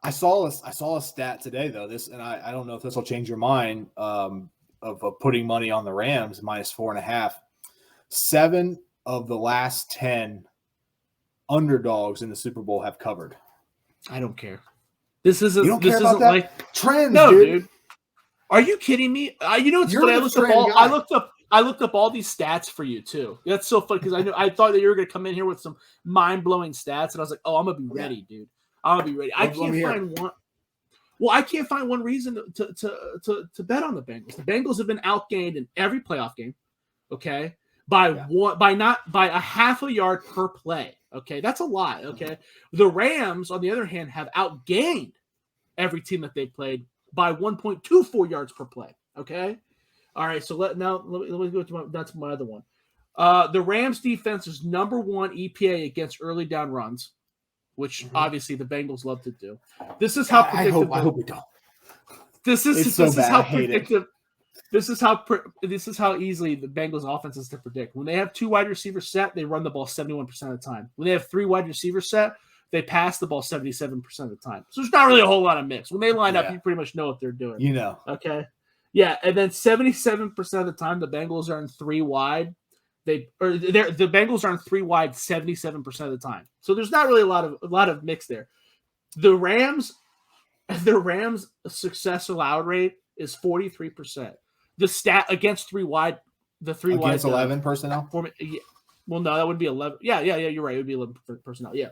I saw a stat today though. And I don't know if this will change your mind of putting money on the Rams -4.5. 7 of the last 10 underdogs in the Super Bowl have covered. I don't care. This isn't. You don't this care about isn't that? like Trends, no, dude. Are you kidding me? You know what's funny? I looked up all these stats for you too. That's so funny because I thought that you were gonna come in here with some mind blowing stats, and I was like, oh, I'm gonna be ready, dude. I'm gonna be ready. I can't find one. Well, I can't find one reason to bet on the Bengals. The Bengals have been outgained in every playoff game. Okay. By a half a yard per play. Okay, that's a lot. Okay, the Rams, on the other hand, have outgained every team that they played by 1.24 yards per play. Okay, all right. So let me go to my other one. The Rams defense is number 1 EPA against early down runs, which obviously the Bengals love to do. This is how predictive. I hope we don't. This is how predictive. This is how easily the Bengals offense is to predict. When they have 2 wide receivers set, they run the ball 71% of the time. When they have 3 wide receivers set, they pass the ball 77% of the time. So there's not really a whole lot of mix. When they line up, you pretty much know what they're doing. You know. Okay. Yeah, and then 77% of the time the Bengals are in 3 wide. The Bengals are in 3 wide 77% of the time. So there's not really a lot of mix there. The Rams success allowed rate is 43%. The stat against 3 wide, the 3 wide against 11 personnel. Well, no, that would be 11. Yeah, you're right. It would be 11 personnel. Yeah,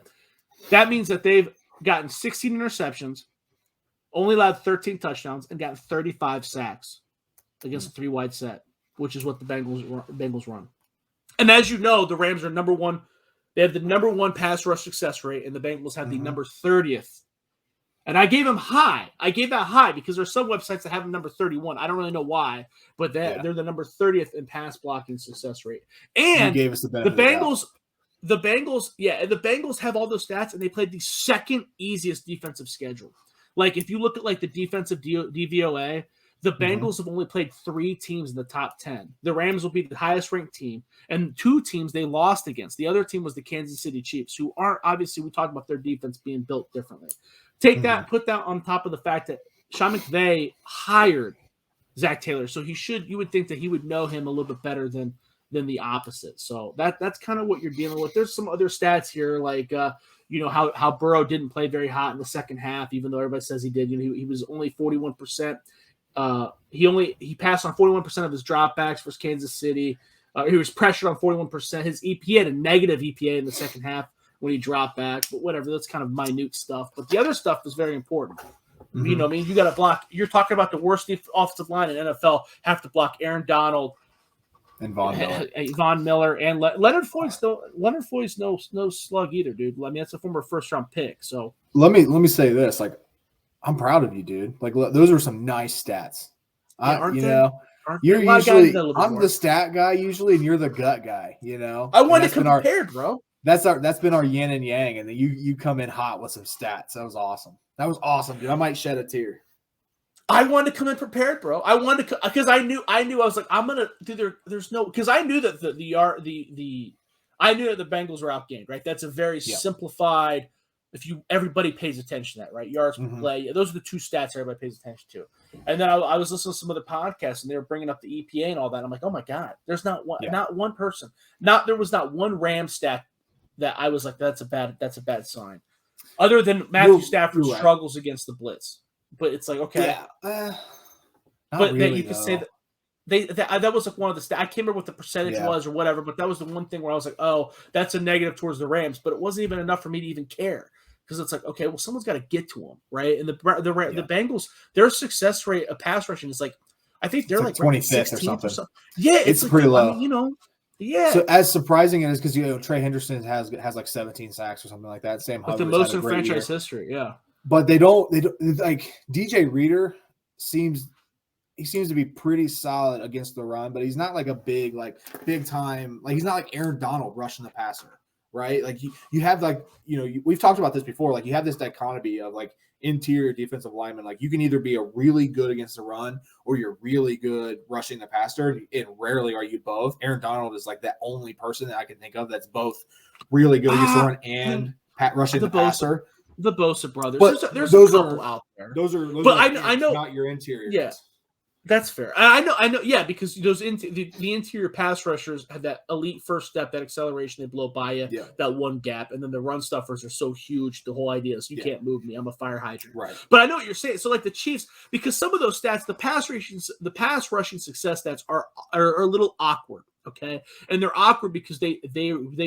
that means that they've gotten 16 interceptions, only allowed 13 touchdowns, and gotten 35 sacks against a 3 wide set, which is what the Bengals run. And as you know, the Rams are number 1. They have the number 1 pass rush success rate, and the Bengals have the number 30th. And I gave them high. I gave that high because there's some websites that have them number 31. I don't really know why, but they're the number 30th in pass blocking success rate. And you gave us the Bengals have all those stats, and they played the second easiest defensive schedule. Like if you look at like the defensive DVOA, the Bengals have only played 3 teams in the top 10. The Rams will be the highest ranked team, and 2 teams they lost against. The other team was the Kansas City Chiefs, who aren't obviously we talked about their defense being built differently. Take that, put that on top of the fact that Sean McVay hired Zach Taylor, so you would think that he would know him a little bit better than the opposite. So that's kind of what you're dealing with. There's some other stats here, like how Burrow didn't play very hot in the second half, even though everybody says he did. He was only 41%. He passed on 41% of his dropbacks versus Kansas City. He was pressured on 41%. His EPA had a negative EPA in the second half when he dropped back, but whatever, that's kind of minute stuff. But the other stuff is very important. You know what I mean? You got to block. You're talking about the worst offensive line in NFL, have to block Aaron Donald and Von Miller and Leonard Floyd's no slug either, dude. I mean, that's a former first-round pick. So let me say this, like, I'm proud of you, dude. Like, those are some nice stats. You're usually I'm the stat guy usually, and you're the gut guy. You know, I wanted to come prepared, bro. That's been our yin and yang, and then you come in hot with some stats. That was awesome. Dude. I might shed a tear. I wanted to come in prepared, bro. I wanted to because I knew I was like I'm gonna do there's no because I knew that I knew that the Bengals were outgained, right? That's a very simplified. Everybody pays attention to that, right? Yards per play. Those are the 2 stats everybody pays attention to. And then I was listening to some other podcasts, and they were bringing up the EPA and all that. I'm like, oh my god, there's not one person. There was not one Ram stat that I was like, that's a bad sign. Other than Matthew Stafford struggles against the blitz, but it's like okay, but really, you can say that that was like one of the stats. I can't remember what the percentage was or whatever, but that was the one thing where I was like, oh, that's a negative towards the Rams, but it wasn't even enough for me to even care because it's like okay, well, someone's got to get to them, right? And the Bengals, their success rate of pass rushing is like I think they're like 25th or something. Yeah, it's pretty low. I mean, yeah. So as surprising it is because Trey Henderson has like 17 sacks or something like that. Sam Hubbard's the most in franchise history. Yeah. But they don't like DJ Reader seems to be pretty solid against the run, but he's not like a big time, like he's not like Aaron Donald rushing the passer, right? Like you have like, we've talked about this before, like you have this dichotomy of like interior defensive linemen. Like you can either be a really good against the run or you're really good rushing the passer, and rarely are you both. Aaron Donald is like that only person that I can think of that's both really good against the run and rushing the passer. The Bosa brothers. But there's a couple out there. Those are but I know not your interior. Yeah. Guys. That's fair. I know. Yeah, because those the interior pass rushers have that elite first step, that acceleration, they blow by you, that one gap, and then the run stuffers are so huge. The whole idea is you can't move me. I'm a fire hydrant. Right. But I know what you're saying. So like the Chiefs, because some of those stats, the pass rushing success stats are a little awkward. Okay, and they're awkward because they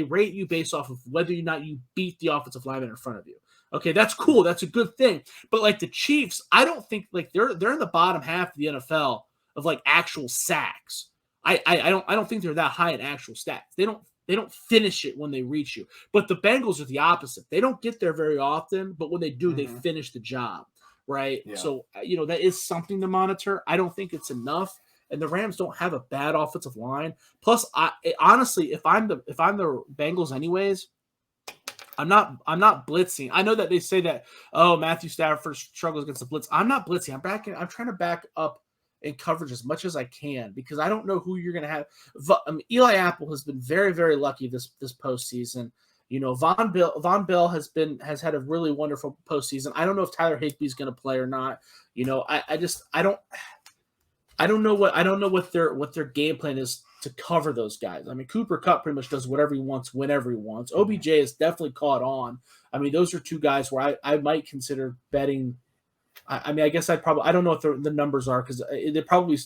rate you based off of whether or not you beat the offensive lineman in front of you. Okay, that's cool. That's a good thing. But like the Chiefs, I don't think like they're in the bottom half of the NFL of like actual sacks. I don't think they're that high in actual stats. They don't finish it when they reach you. But the Bengals are the opposite. They don't get there very often, but when they do, they finish the job, right? Yeah. So that is something to monitor. I don't think it's enough. And the Rams don't have a bad offensive line. Plus, honestly, if I'm the Bengals anyways, I'm not blitzing. I know that they say that, Matthew Stafford struggles against the blitz. I'm not blitzing. I'm trying to back up in coverage as much as I can because I don't know who you're going to have. Eli Apple has been very, very lucky this postseason. Von Bell has had a really wonderful postseason. I don't know if Tyler Higbee's going to play or not. I don't know what their game plan is to cover those guys. I mean, Cooper Kupp pretty much does whatever he wants, whenever he wants. OBJ is definitely caught on. I mean, those are two guys where I might consider betting. I mean, I guess I don't know what the numbers are because they're probably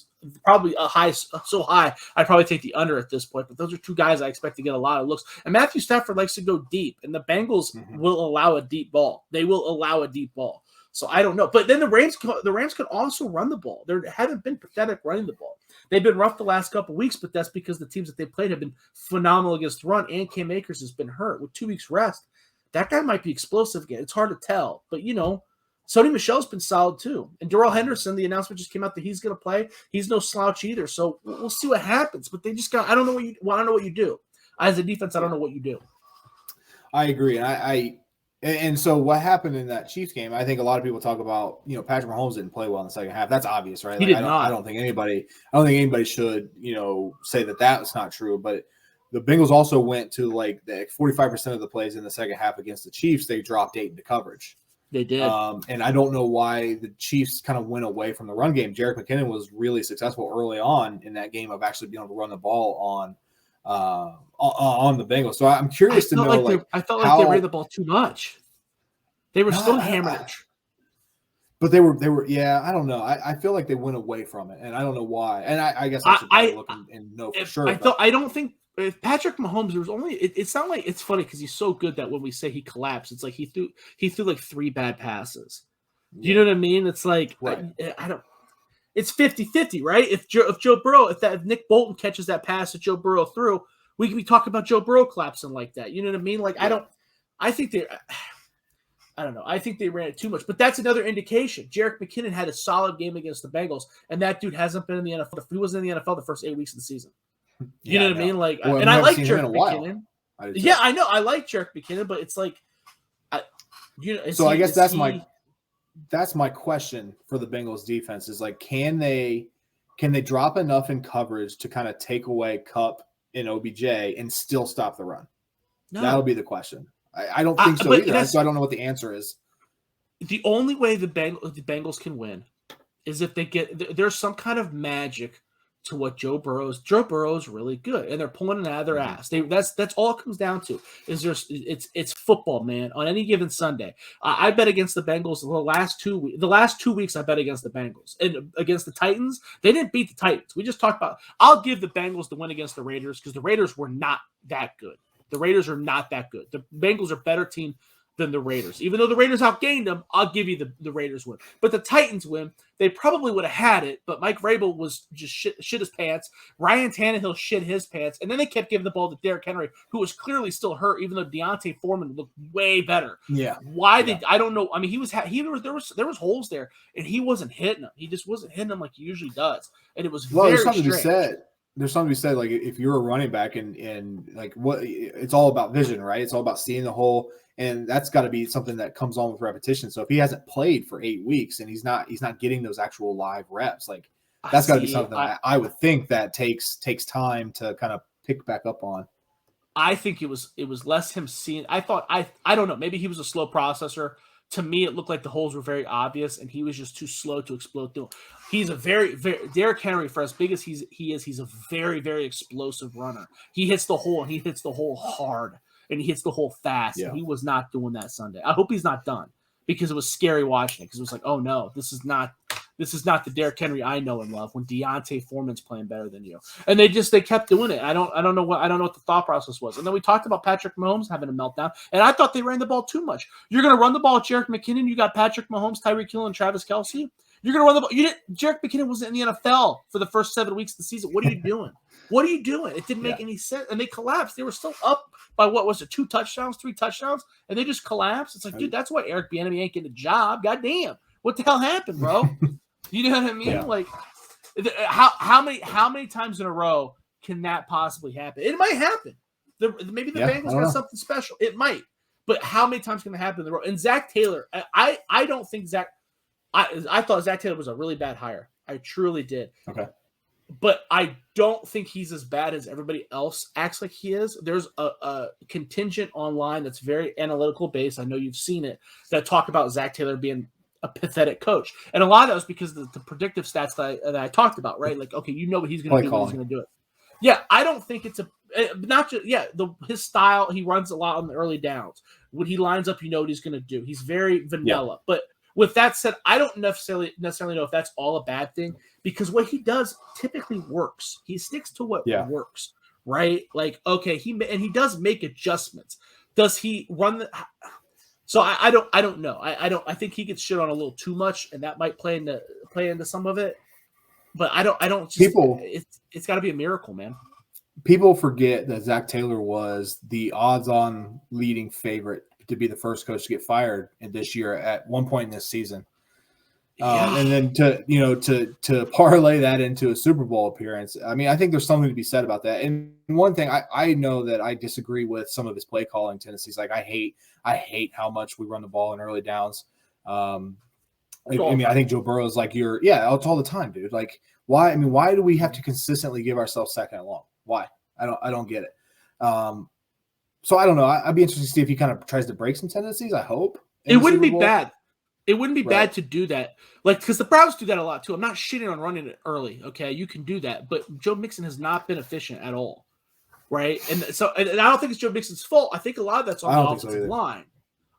a high, so high. I'd probably take the under at this point. But those are two guys I expect to get a lot of looks. And Matthew Stafford likes to go deep, and the Bengals will allow a deep ball. They will allow a deep ball. So I don't know. But then the Rams can also run the ball. They haven't been pathetic running the ball. They've been rough the last couple of weeks, but that's because the teams that they played have been phenomenal against the run, and Cam Akers has been hurt. With 2 weeks rest, that guy might be explosive again. It's hard to tell. But, Sony Michel's been solid too. And Darrell Henderson, the announcement just came out that he's going to play. He's no slouch either. So we'll see what happens. But they just I don't know what you do. As a defense, I don't know what you do. I agree. And so what happened in that Chiefs game, I think a lot of people talk about, Patrick Mahomes didn't play well in the second half. That's obvious, right? He did not. I don't think anybody should, say that that's not true. But the Bengals also went to like the 45% of the plays in the second half against the Chiefs. They dropped 8 into coverage. They did. And I don't know why the Chiefs kind of went away from the run game. Jerick McKinnon was really successful early on in that game of actually being able to run the ball on the Bengals. So I'm curious to know. I felt like they ran the ball too much. They were still hammering. But they were. Yeah, I don't know. I feel like they went away from it, and I don't know why. And I guess I should look and know for sure. I don't think if Patrick Mahomes, there was only. It's not like it's funny because he's so good that when we say he collapsed, it's like he threw like 3 bad passes. Do you know what I mean? It's like I don't. It's 50-50, right? If Joe Burrow, if Nick Bolton catches that pass that Joe Burrow threw, we could be talking about Joe Burrow collapsing like that. You know what I mean? Like I don't know. I think they ran it too much. But that's another indication. Jerick McKinnon had a solid game against the Bengals, and that dude hasn't been in the NFL. He wasn't in the NFL the first 8 weeks of the season. You know what I mean? Like, and I like Jerick McKinnon. I know. I like Jerick McKinnon, but it's like, I guess that's my question for the Bengals defense is like, can they drop enough in coverage to kind of take away Kupp and OBJ and still stop the run? No. That'll be the question. I don't think so either. So I don't know what the answer is. The only way the Bengals can win is if there's some kind of magic to what Joe Burrow is really good, and they're pulling it out of their ass. That's all it comes down to. It's football, man. On any given Sunday, I bet against the Bengals the last 2 weeks. I bet against the Bengals and against the Titans. They didn't beat the Titans. We just talked about. I'll give the Bengals the win against the Raiders because the Raiders were not that good. The Raiders are not that good. The Bengals are a better team than the Raiders. Even though the Raiders outgained them, I'll give you the Raiders win. But the Titans win, they probably would have had it, but Mike Vrabel was just shit his pants. Ryan Tannehill shit his pants, and then they kept giving the ball to Derrick Henry, who was clearly still hurt, even though Deontay Foreman looked way better. Yeah. I don't know. I mean, there was holes there, and he wasn't hitting them. He just wasn't hitting them like he usually does, and it was very strange. There's something to be said, like if you're a running back and like what it's all about vision, right? It's all about seeing the hole, and that's got to be something that comes on with repetition. So if he hasn't played for 8 weeks and he's not getting those actual live reps, like that's got to be something I would think that takes time to kind of pick back up on. I think it was less him seeing. I don't know. Maybe he was a slow processor. To me, it looked like the holes were very obvious, and he was just too slow to explode through. He's a very Derrick Henry, for as big as he is, he's a very, very explosive runner. He hits the hole, and he hits the hole hard, and he hits the hole fast. Yeah. And he was not doing that Sunday. I hope he's not done, because it was scary watching it, because it was like, oh no, this is not the Derrick Henry I know and love when Deontay Foreman's playing better than you. And they kept doing it. I don't know what the thought process was. And then we talked about Patrick Mahomes having a meltdown, and I thought they ran the ball too much. You're going to run the ball with Jerick McKinnon. You got Patrick Mahomes, Tyreek Hill, and Travis Kelce. You're going to run the ball. Jerick McKinnon was in the NFL for the first 7 weeks of the season. What are you doing? What are you doing? It didn't make any sense. And they collapsed. They were still up by, what was it, 2 touchdowns, 3 touchdowns, and they just collapsed. It's like, dude, that's why Eric Bieniemy ain't getting a job. God damn. What the hell happened, bro? You know what I mean? Yeah. Like, how many times in a row can that possibly happen? It might happen. Maybe the Bengals got something special. It might. But how many times can that happen in the row? And Zach Taylor, I don't think I thought Zach Taylor was a really bad hire. I truly did. Okay. But I don't think he's as bad as everybody else acts like he is. There's a contingent online that's very analytical based. I know you've seen it, that talk about Zach Taylor being a pathetic coach. And a lot of that was because of the predictive stats that I talked about, right? Like, okay, you know what he's going to do, he's going to do it. Yeah, I don't think it's his style, he runs a lot on the early downs. When he lines up, you know what he's going to do. He's very vanilla. Yeah. But with that said, I don't necessarily know if that's all a bad thing, because what he does typically works. He sticks to what works, right? Like, okay, he does make adjustments. Does he run the... So I don't know. I think he gets shit on a little too much, and that might play into some of it. But I don't. It's got to be a miracle, man. People forget that Zach Taylor was the odds-on leading favorite to be the first coach to get fired in this year at one point in this season. And then to parlay that into a Super Bowl appearance, I mean, I think there's something to be said about that. And one thing, I know that I disagree with some of his play calling tendencies. Like I hate how much we run the ball in early downs. I think Joe Burrow is like it's all the time, dude. Like why? I mean, why do we have to consistently give ourselves second and long? Why? I don't get it. So I don't know. I'd be interested to see if he kind of tries to break some tendencies. I hope it wouldn't be bad. It wouldn't be bad to do that, like, because the Browns do that a lot too. I'm not shitting on running it early. Okay, you can do that, but Joe Mixon has not been efficient at all, right? And so, and I don't think it's Joe Mixon's fault. I think a lot of that's on the offensive line.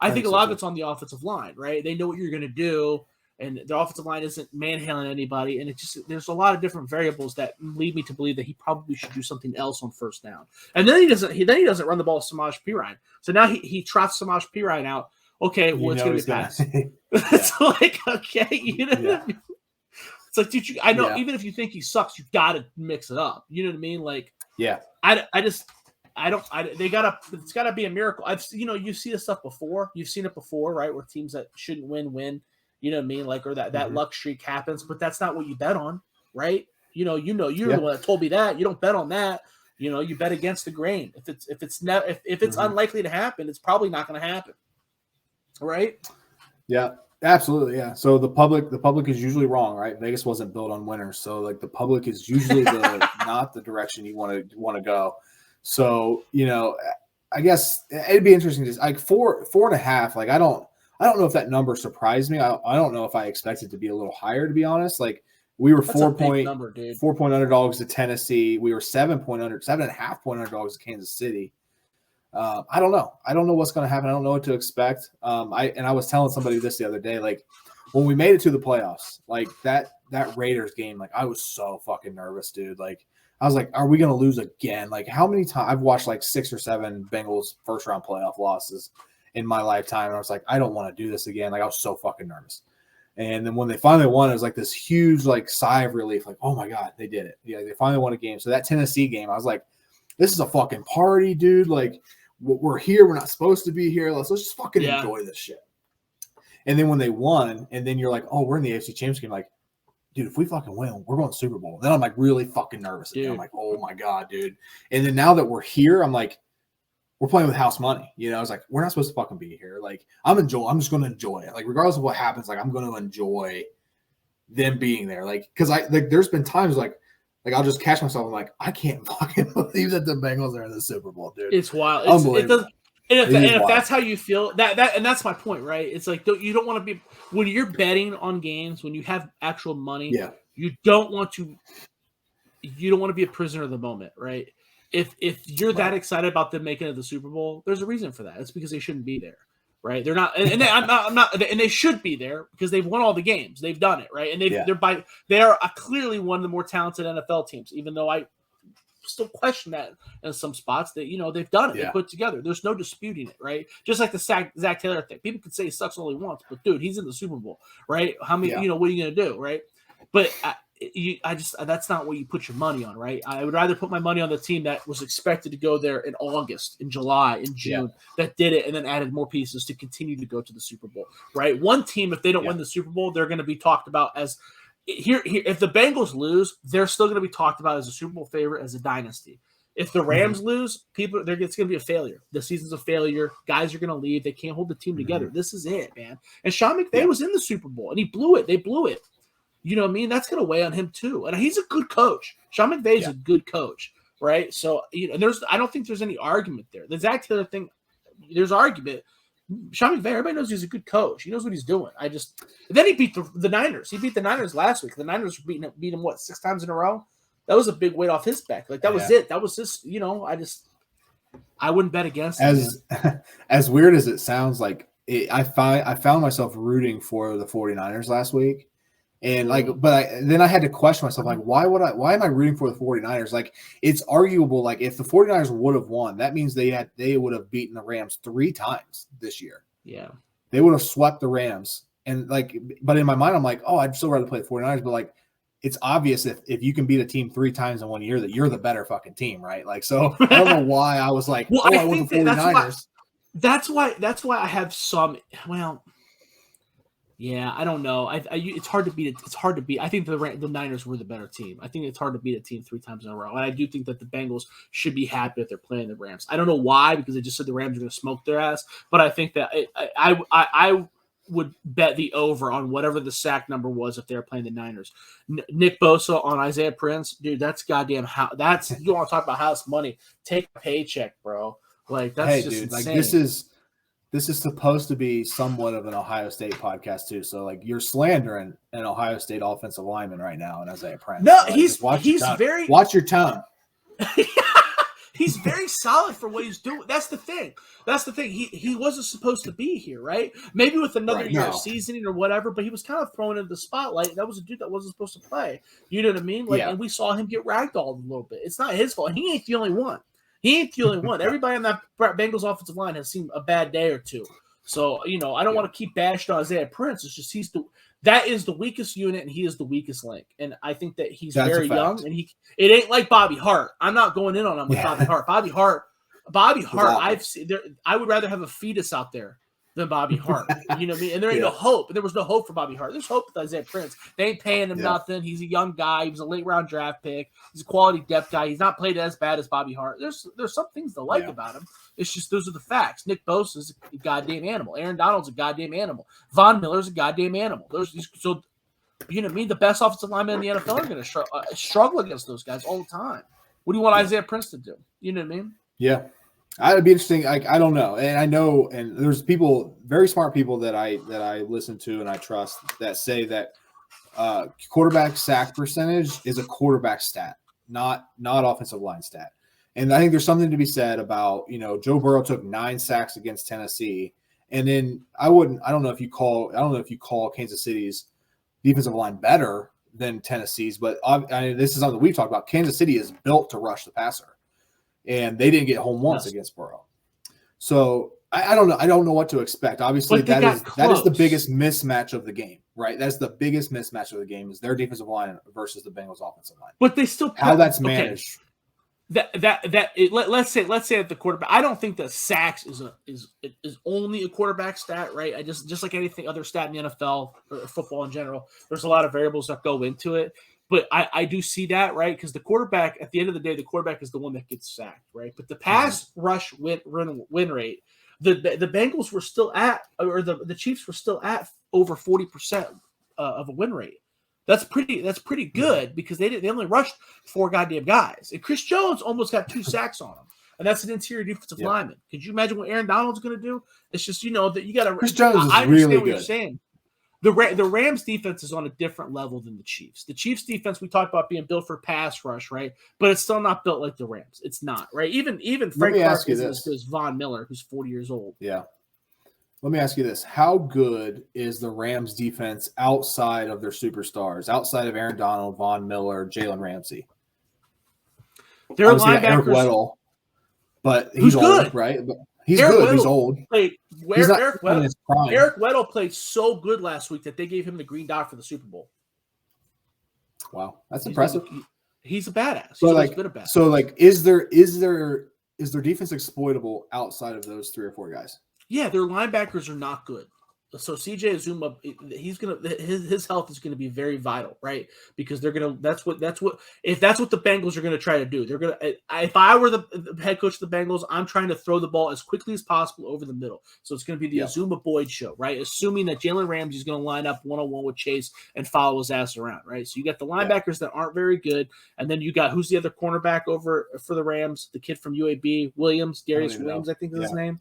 I think a lot of it's on the offensive line, right? They know what you're going to do, and the offensive line isn't manhandling anybody, and there's a lot of different variables that lead me to believe that he probably should do something else on first down. And then he doesn't run the ball to Samaje Perine. So now he trots Samaje Perine out. Okay, well, it's going to be pass. It's like, okay, you know what I mean? It's like, dude, I know, even if you think he sucks, you got to mix it up. You know what I mean? Like, it's got to be a miracle. You see this stuff before. You've seen it before, right? Where teams that shouldn't win. You know what I mean? Like, or that luck streak happens, but that's not what you bet on, right? You're the one that told me that. You don't bet on that. You bet against the grain. If it's unlikely to happen, it's probably not going to happen. Right? Yeah, absolutely. Yeah. So the public is usually wrong, right? Vegas wasn't built on winners. So like the public is usually not the direction you want to go. So, I guess it'd be interesting to like 4.5. Like, I don't know if that number surprised me. I don't know if I expected it to be a little higher, to be honest. Like we were 4-point underdogs to Tennessee. We were 7.5 point underdogs to Kansas City. I don't know. I don't know what's going to happen. I don't know what to expect. I was telling somebody this the other day, like when we made it to the playoffs, like that Raiders game, like I was so fucking nervous, dude. Like I was like, are we going to lose again? Like how many times I've watched like 6 or 7 Bengals first round playoff losses. in my lifetime. And I was like, I don't want to do this again. Like I was so fucking nervous. And then when they finally won, it was like this huge like sigh of relief. Like, oh my God, they did it. Yeah, they finally won a game. So that Tennessee game, I was like, this is a fucking party, dude. Like we're here. We're not supposed to be here. Let's just fucking enjoy this shit. And then when they won, and then you're like, oh, we're in the AFC Championship game. Like, dude, if we fucking win, we're going to Super Bowl. Then I'm like really fucking nervous. I'm like, oh my God, dude. And then now that we're here, I'm like, we're playing with house money. You know, I was like, we're not supposed to fucking be here. Like, I'm just going to enjoy it. Like, regardless of what happens, like, I'm going to enjoy them being there. Like, because there's been times like I'll just catch myself. I'm like, I can't fucking believe that the Bengals are in the Super Bowl, dude. It's wild. Unbelievable. If that's how you feel, and that's my point, right? It's like you don't want to be when you're betting on games, when you have actual money. Yeah. You don't want to be a prisoner of the moment, right? If you're that excited about them making it to the Super Bowl, there's a reason for that. It's because they shouldn't be there, right? They're not, and I'm not, and they should be there because they've won all the games. They've done it, right? And they are clearly one of the more talented NFL teams. Even though I still question that in some spots, that they've done it. They put it together. There's no disputing it, right? Just like the Zach Taylor thing. People could say he sucks only once, but dude, he's in the Super Bowl, right? How many? What are you gonna do, right? But that's not what you put your money on, right? I would rather put my money on the team that was expected to go there in August, in July, in June, that did it and then added more pieces to continue to go to the Super Bowl, right? One team, if they don't win the Super Bowl, they're going to be talked about as here. If the Bengals lose, they're still going to be talked about as a Super Bowl favorite, as a dynasty. If the Rams lose, it's going to be a failure. The season's a failure. Guys are going to leave. They can't hold the team together. This is it, man. And Sean McVay was in the Super Bowl, and he blew it. They blew it. You know what I mean? That's going to weigh on him too. And he's a good coach. Sean McVay is a good coach, right? So, I don't think there's any argument there. The Zach Taylor thing, there's argument. Sean McVay, everybody knows he's a good coach. He knows what he's doing. Then he beat the Niners. He beat the Niners last week. The Niners beat him what, 6 times in a row? That was a big weight off his back. Like that was it. That was his, I wouldn't bet against him. As weird as it sounds, like I found myself rooting for the 49ers last week. And then I had to question myself, like, why am I rooting for the 49ers? Like, it's arguable, like, if the 49ers would have won, that means they would have beaten the Rams 3 times this year. Yeah. They would have swept the Rams. And but in my mind, I'm like, oh, I'd still rather play the 49ers. But like, it's obvious if you can beat a team 3 times in 1 year that you're the better fucking team, right? Like, so I don't know why I was like, I want the 49ers. That's why I have some, yeah, I don't know. It's hard to beat it. It's hard to beat. I think the Niners were the better team. I think it's hard to beat a team 3 times in a row. And I do think that the Bengals should be happy if they're playing the Rams. I don't know why, because they just said the Rams are going to smoke their ass. But I think that I would bet the over on whatever the sack number was if they were playing the Niners. Nick Bosa on Isaiah Prince, dude, that's goddamn how. That's you want to talk about house money? Take a paycheck, bro. Like that's just dude, insane. Like this is supposed to be somewhat of an Ohio State podcast too. So like you're slandering an Ohio State offensive lineman right now, and Isaiah Prince. No, so, he's watch your tone. He's very solid for what he's doing. That's the thing. He wasn't supposed to be here, right? Maybe with another year of seasoning or whatever, but he was kind of thrown into the spotlight. That was a dude that wasn't supposed to play. You know what I mean? And we saw him get ragdolled a little bit. It's not his fault. He ain't the only one. Everybody on that Bengals offensive line has seen a bad day or two. So, I don't want to keep bashing on Isaiah Prince. It's just that is the weakest unit, and he is the weakest link. And I think that he's very young, and it ain't like Bobby Hart. I'm not going in on him with Bobby Hart. Bobby Hart. I would rather have a fetus out there than Bobby Hart. You know what I mean? And there ain't no hope. There was no hope for Bobby Hart. There's hope with Isaiah Prince. They ain't paying him nothing. He's a young guy. He was a late round draft pick. He's a quality depth guy. He's not played as bad as Bobby Hart. There's some things to like about him. It's just those are the facts. Nick Bosa's a goddamn animal. Aaron Donald's a goddamn animal. Von Miller's a goddamn animal. So you know what I mean? The best offensive linemen in the NFL are going to struggle against those guys all the time. What do you want Isaiah Prince to do? You know what I mean? Yeah. It'd be interesting. I don't know. And I know, and there's people, very smart people that I listen to and I trust that say that quarterback sack percentage is a quarterback stat, not offensive line stat. And I think there's something to be said about, Joe Burrow took 9 sacks against Tennessee. And then I don't know if you call Kansas City's defensive line better than Tennessee's, but this is something we've talked about. Kansas City is built to rush the passer. And they didn't get home once against Burrow. So I don't know. I don't know what to expect. Obviously, that is the biggest mismatch of the game, right? That's the biggest mismatch of the game is their defensive line versus the Bengals offensive line. But they still how that's managed. Let's say at the quarterback. I don't think that sacks is only a quarterback stat, right? I just like anything other stat in the NFL or football in general. There's a lot of variables that go into it. But I do see that, right? Because the quarterback, at the end of the day, the quarterback is the one that gets sacked, right? But the pass rush win rate, the Bengals were still at, or the Chiefs were still at over 40% of a win rate. That's pretty good because they only rushed 4 goddamn guys. And Chris Jones almost got 2 sacks on him. And that's an interior defensive lineman. Could you imagine what Aaron Donald's going to do? It's just, that you got to. Chris Jones is really good. You're saying. The Rams defense is on a different level than the Chiefs. The Chiefs defense we talked about being built for pass rush, right? But it's still not built like the Rams. It's not, right? Even Frank Clark is as good as Von Miller, who's 40 years old. Yeah. Let me ask you this. How good is the Rams defense outside of their superstars, outside of Aaron Donald, Von Miller, Jalen Ramsey? Their linebackers. Eric Weddle, but he's old, good, right? But he's Eric good. Weddle he's old. Eric Weddle played so good last week that they gave him the green dot for the Super Bowl. Wow, that's impressive. He's a badass. So is their defense exploitable outside of those 3 or 4 guys? Yeah, their linebackers are not good. So CJ Azuma, his health is gonna be very vital, right? Because if that's what the Bengals are gonna try to do, they're gonna. If I were the head coach of the Bengals, I'm trying to throw the ball as quickly as possible over the middle. So it's gonna be the Azuma Boyd show, right? Assuming that Jalen Ramsey is gonna line up 1-on-1 with Chase and follow his ass around, right? So you got the linebackers that aren't very good, and then you got who's the other cornerback over for the Rams? The kid from UAB, Darius Williams, I think is his name.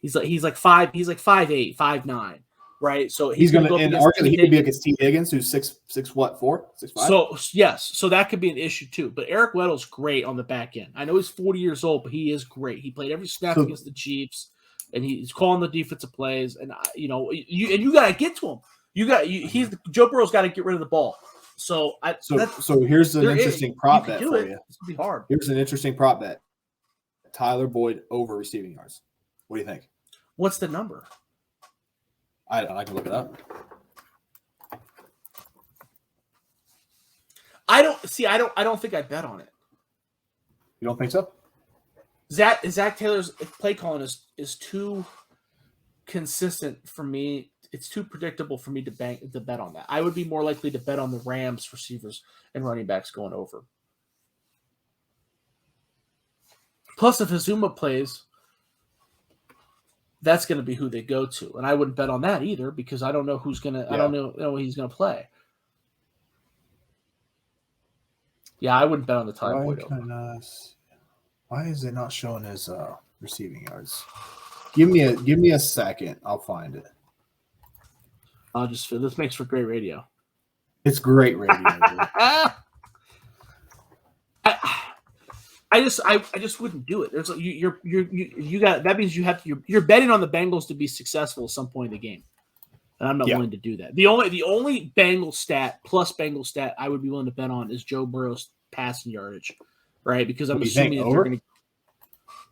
He's like 5'8", 5'9", right? So he's going to, and arguably he could be against T. Higgins, who's 6'4", 6'5". So yes, so that could be an issue too. But Eric Weddle's great on the back end. I know he's 40 years old, but he is great. He played every snap against the Chiefs, and he's calling the defensive plays. And you got to get to him. Joe Burrow's got to get rid of the ball. So here's an interesting prop bet for you. It's gonna be hard. Here's an interesting prop bet: Tyler Boyd over receiving yards. What do you think? What's the number? I can look it up. I don't think I bet on it. You don't think so? Zach Taylor's play calling is too consistent for me. It's too predictable for me to bet on that. I would be more likely to bet on the Rams receivers and running backs going over. Plus, if Azuma plays, that's going to be who they go to, and I wouldn't bet on that either because I don't know who's going to. Yeah. I don't know he's going to play. Yeah, I wouldn't bet on the Tyler Boyd over. Why is it not showing his receiving yards? Give me a second. I'll find it. This makes for great radio. It's great radio. I just wouldn't do it. There's you got that means you're betting on the Bengals to be successful at some point in the game, and I'm not willing to do that. The only Bengals stat I would be willing to bet on is Joe Burrow's passing yardage, right? Because I'm assuming that they're going to.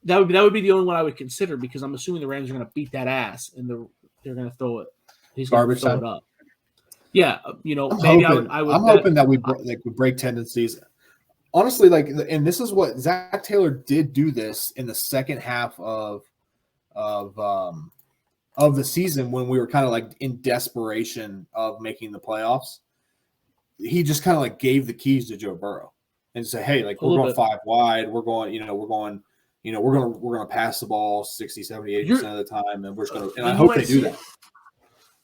That would be the only one I would consider because I'm assuming the Rams are going to beat that ass and they're going to throw it. He's going to throw it up. Yeah, I'm hoping that we break tendencies. Honestly, and this is what Zach Taylor did do this in the second half of the season when we were kind of in desperation of making the playoffs. He just kind of gave the keys to Joe Burrow and said, "Hey, we're going 5 wide. We're going we're going to pass the ball 60, 70, 80% of the time, and we're just going to." And I hope they do that.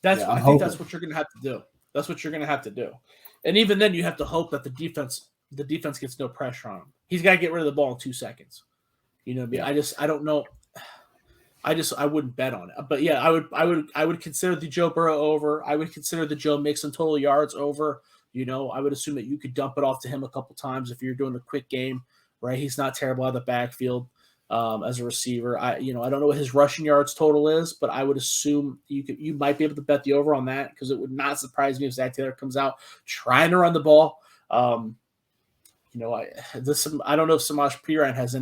I think that's what you're going to have to do. That's what you're going to have to do. And even then, you have to hope that the defense gets no pressure on him. He's got to get rid of the ball in 2 seconds. You know what I mean? I don't know. I wouldn't bet on it. But yeah, I would consider the Joe Burrow over. I would consider the Joe Mixon total yards over. I would assume that you could dump it off to him a couple times if you're doing a quick game, right? He's not terrible out of the backfield as a receiver. I don't know what his rushing yards total is, but I would assume you might be able to bet the over on that because it would not surprise me if Zach Taylor comes out trying to run the ball. I don't know if Samaje Perine has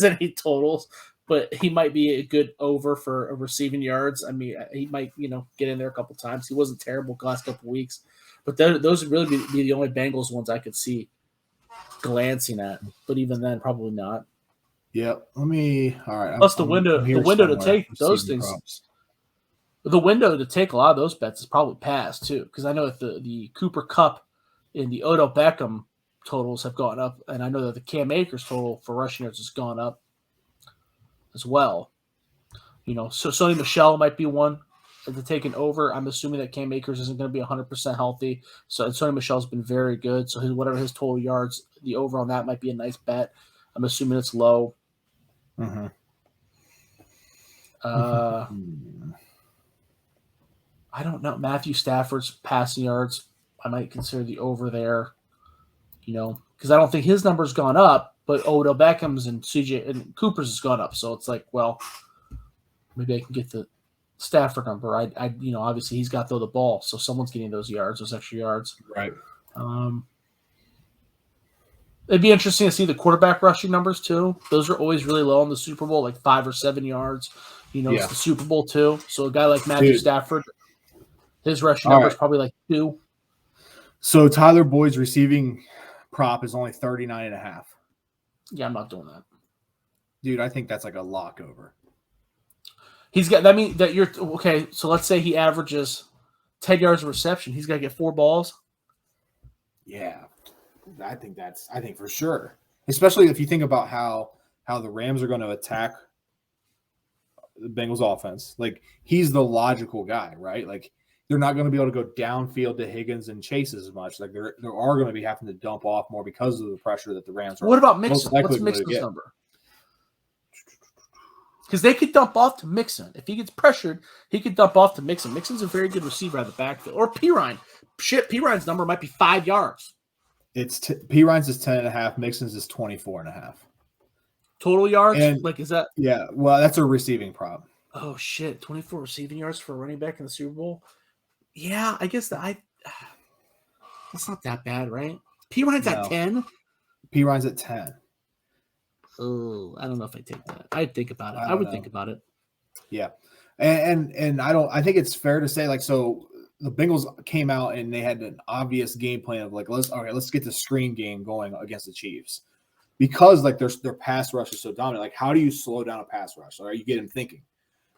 any totals, but he might be a good over for receiving yards. I mean, he might, get in there a couple times. He wasn't terrible the last couple weeks, but those would really be the only Bengals ones I could see glancing at. But even then, probably not. Yep. All right. Plus, the window to take those things. Props. The window to take a lot of those bets is probably past too, because I know that the Cooper Kupp and the Odell Beckham totals have gone up, and I know that the Cam Akers total for rushing yards has gone up as well. So Sony Michel might be one to take an over. I'm assuming that Cam Akers isn't going to be 100% healthy. So Sony Michel's been very good. So whatever his total yards, the over on that might be a nice bet. I'm assuming it's low. Mm-hmm. I don't know. Matthew Stafford's passing yards, I might consider the over there. Because I don't think his number's gone up, but Odell Beckham's and CJ and Cooper's has gone up. So it's like, well, maybe I can get the Stafford number. I obviously he's got to throw the ball, so someone's getting those extra yards. Right. It'd be interesting to see the quarterback rushing numbers too. Those are always really low in the Super Bowl, like 5 or 7 yards. It's the Super Bowl too. So a guy like Matthew Stafford, his rushing number is probably like 2. So Tyler Boyd's receiving prop is only 39.5. Yeah, I'm not doing that. Dude, I think that's like a lock over. He's got that mean that you're okay. So let's say he averages 10 yards of reception. He's got to get 4 balls. Yeah, I think for sure. Especially if you think about how the Rams are going to attack the Bengals offense. Like he's the logical guy, right? Like they're not going to be able to go downfield to Higgins and Chase as much. Like there are going to be having to dump off more because of the pressure that the Rams are. What about Mixon? What's Mixon's number? Because they could dump off to Mixon. If he gets pressured, he could dump off to Mixon. Mixon's a very good receiver out of the backfield. Or Pirine. Pirine number might be 5 yards. Pirine's is 10.5. Mixon's is 24.5. Total yards? And, is that? Yeah, well, that's a receiving prop. Oh, shit. 24 receiving yards for a running back in the Super Bowl? Yeah, I guess that's not that bad, right? Pirine's at 10? Pirine's at 10. Oh, I don't know if I take that. I'd think about it. I would think about it. Yeah. And I think it's fair to say, like, so the Bengals came out and they had an obvious game plan of like, let's get the screen game going against the Chiefs. Because like their pass rush is so dominant. Like, how do you slow down a pass rush? Or you get him thinking.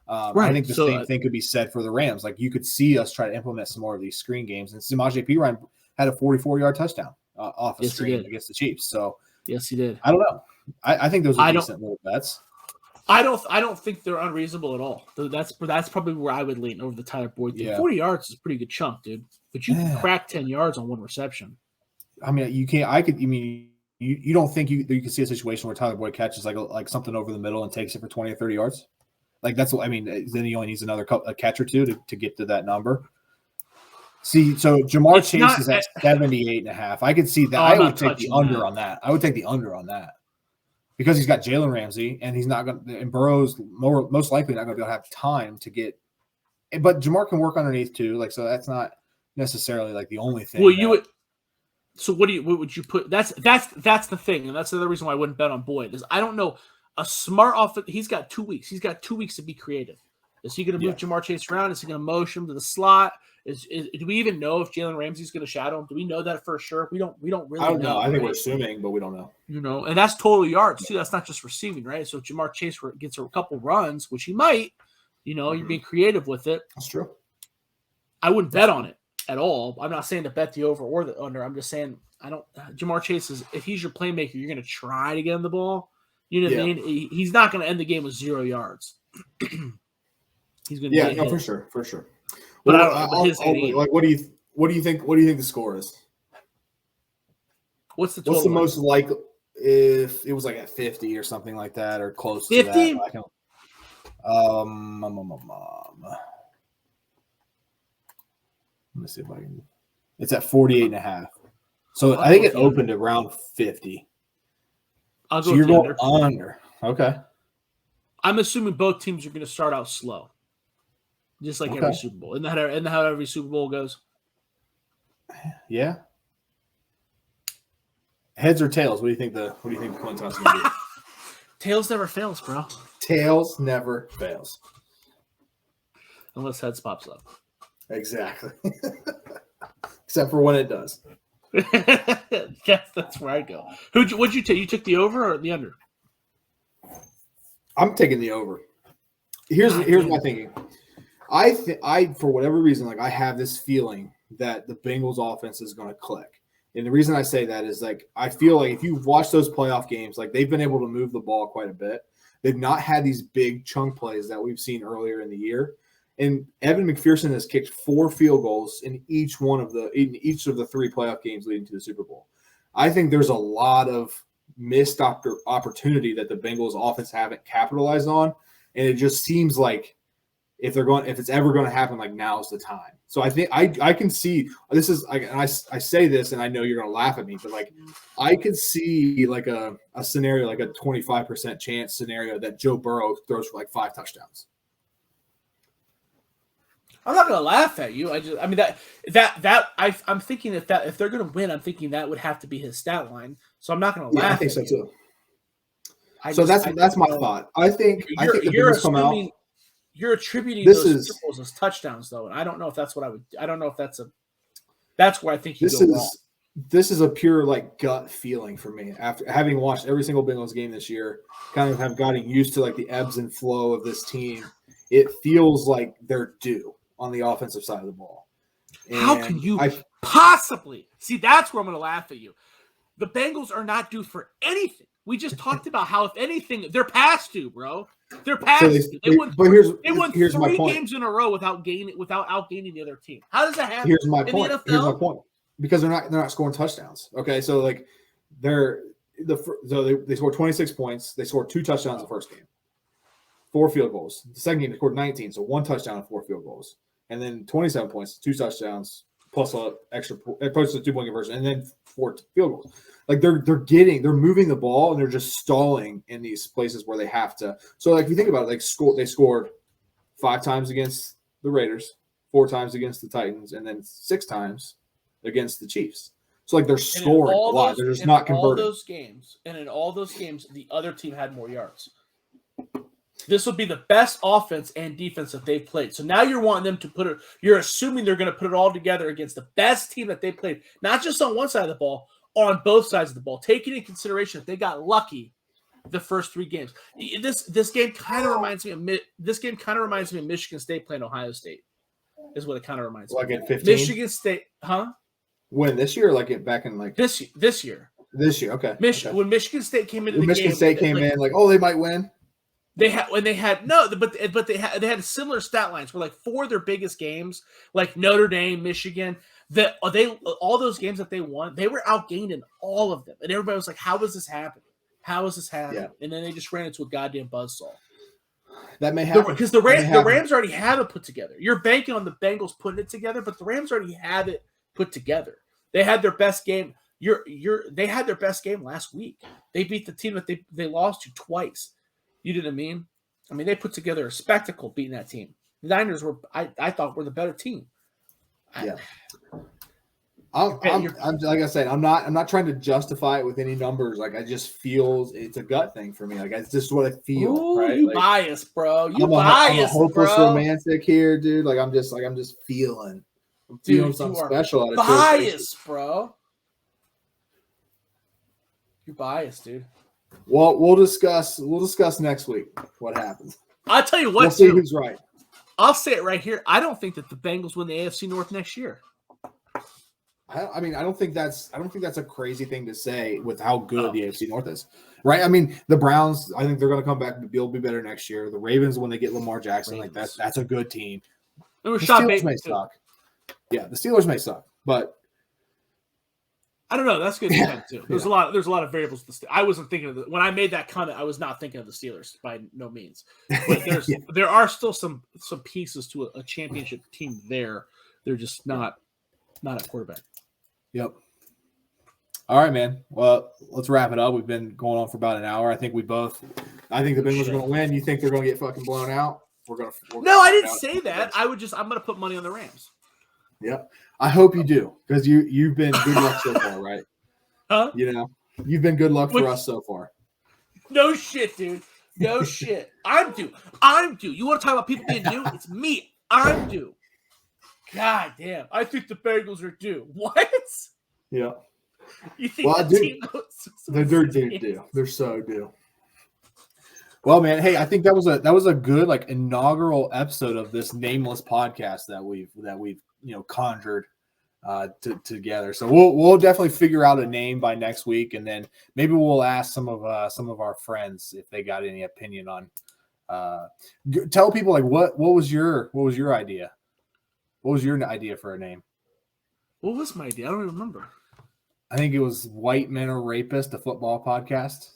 Right. I think the same thing could be said for the Rams. Like, you could see us try to implement some more of these screen games. And Samaje Perine had a 44-yard touchdown off a screen against the Chiefs. So yes, he did. I don't know. I think those are decent little bets. I don't think they're unreasonable at all. That's probably where I would lean over the Tyler Boyd thing. 40 yards is a pretty good chunk, dude. But you can crack 10 yards on one reception. I mean, you can't. You don't think you can see a situation where Tyler Boyd catches like something over the middle and takes it for 20 or 30 yards? Like that's what I mean. Then he only needs a catch or two to get to that number. See, so Jamar Chase is at 78.5. I could see that. I would take the under on that. I would take the under on that because he's got Jalen Ramsey and he's not going to, and Burrow's most likely not going to be able to have time to get. But Jamar can work underneath too. Like, so that's not necessarily like the only thing. Well, So what would you put? That's the thing, and that's the other reason why I wouldn't bet on Boyd is I don't know a smart offense. He's got 2 weeks. He's got 2 weeks to be creative. Is he going to move Jamar Chase around? Is he going to motion him to the slot? Do we even know if Jalen Ramsey's going to shadow him? Do we know that for sure? We don't really know. I don't know. I think we're assuming, but we don't know. And that's total yards too. That's not just receiving, right? So if Jamar Chase gets a couple runs, which he might, you're being creative with it. That's true. I wouldn't bet on it at all. I'm not saying to bet the over or the under. I'm just saying Jamar Chase is, if he's your playmaker, you're going to try to get him the ball. You know what I mean? He's not going to end the game with 0 yards. He's going to for sure. But what do you think the score is? What's the total? What's the most likely if it was like at 50 or something like that or close 50? To that? Let me see if I can. It's at 48.5. So I think it opened around 50. I'll go. So you're going under. Okay. I'm assuming both teams are going to start out slow, just like every Super Bowl. Isn't that how every Super Bowl goes? Yeah. Heads or tails? What do you think the coin toss is going to be? Tails never fails, bro. Tails never fails. Unless heads pops up. Exactly. Except for when it does. Yes, that's where I go. What'd you take? You took the over or the under? I'm taking the over. Here's my thinking. I for whatever reason, like I have this feeling that the Bengals offense is going to click. And the reason I say that is like I feel like if you've watched those playoff games, like they've been able to move the ball quite a bit. They've not had these big chunk plays that we've seen earlier in the year. And Evan McPherson has kicked 4 field goals in each of the 3 playoff games leading to the Super Bowl. I think there's a lot of missed opportunity that the Bengals offense haven't capitalized on, and it just seems like if it's ever going to happen, like now's the time. So I think I can see this is like, and I say this, and I know you're going to laugh at me, but like I could see like a scenario, like a 25% chance scenario that Joe Burrow throws for like 5 touchdowns. I'm not gonna laugh at you. I'm thinking that if they're gonna win, I'm thinking that would have to be his stat line. So I'm not gonna laugh. I think so too. That's my thought. I think the Bengals come out. You're attributing those Super Bowls as touchdowns, though, and I don't know if that's what I would. I don't know if that's where I think you go wrong. This is a pure like gut feeling for me after having watched every single Bengals game this year. Kind of have gotten used to like the ebbs and flow of this team. It feels like they're due on the offensive side of the ball. And how can you possibly see? That's where I'm going to laugh at you. The Bengals are not due for anything. We just talked about how, if anything, they're past due, bro. They're past due. They won 3 games in a row without outgaining the other team. How does that happen? Here's my point. Because they're not scoring touchdowns. Okay, so like they scored 26 points. They scored 2 touchdowns the first game, 4 field goals. The second game they scored 19, so 1 touchdown and 4 field goals, and then 27 points, 2 touchdowns plus a extra plus a 2-point conversion, and then 4 field goals. Like they're moving the ball and they're just stalling in these places where they have to. So like if you think about it, like they scored 5 times against the Raiders, 4 times against the Titans, and then 6 times against the Chiefs. So like they're scoring a lot. They're just not converting. In all those games, the other team had more yards. This would be the best offense and defense that they've played. So now you're wanting them to you're assuming they're going to put it all together against the best team that they played, not just on one side of the ball, on both sides of the ball, taking into consideration that they got lucky the first 3 games. This game kind of reminds me of Michigan State playing Ohio State. Is what it kind of reminds me. Like in 15? Michigan State, huh? When this year, or like back in like this year. This year, okay. When Michigan State came into Michigan State came in like, oh, they might win. They had similar stat lines where like 4 of their biggest games, like Notre Dame, Michigan, all those games that they won, they were outgained in all of them, and everybody was like, "How is this happening? How is this happening?" Yeah. And then they just ran into a goddamn buzzsaw. That may happen because the Rams already have it put together. You're banking on the Bengals putting it together, but the Rams already have it put together. They had their best game. They had their best game last week. They beat the team that they lost to twice. You know what I mean? I mean, they put together a spectacle beating that team. The Niners I thought were the better team. Yeah. I'm like I said, I'm not trying to justify it with any numbers. Like I just feel it's a gut thing for me. Like it's just what I feel. Ooh, right? You like, biased, bro. I'm a hopeless romantic here, dude. Like I'm just feeling. I'm feeling something special out of biased, bro. You're biased, dude. Well, we'll discuss next week what happens. I'll tell you what. We'll see who's right. I'll say it right here. I don't think that the Bengals win the AFC North next year. I don't think that's a crazy thing to say with how good the AFC North is, right? I mean, the Browns, I think they're going to come back and be better next year. The Ravens, when they get Lamar Jackson, like that's a good team. The Steelers may suck. Yeah, the Steelers may suck, but I don't know. That's good too. There's a lot of variables. I wasn't thinking of when I made that comment. I was not thinking of the Steelers by no means. But there are still some pieces to a championship team there. They're just not at quarterback. Yep. All right, man. Well, let's wrap it up. We've been going on for about an hour. I think the Bengals are going to win. You think they're going to get fucking blown out? No, I didn't say that. I'm going to put money on the Rams. Yep. I hope you do, because you've been good luck so far, right? Huh? You know, you've been good luck for us so far. No shit, dude. No shit. I'm due. I'm due. You want to talk about people being due? It's me. I'm due. God damn. I think the Bengals are due. What? Yeah. You think they're due. They're so due. Well, man, hey, I think that was a good like inaugural episode of this nameless podcast that we've conjured together. So we'll definitely figure out a name by next week, and then maybe we'll ask some of our friends if they got any opinion on. Tell people like what was your idea? What was your idea for a name? What was my idea? I don't even remember. I think it was White Men Are Rapists, a football podcast.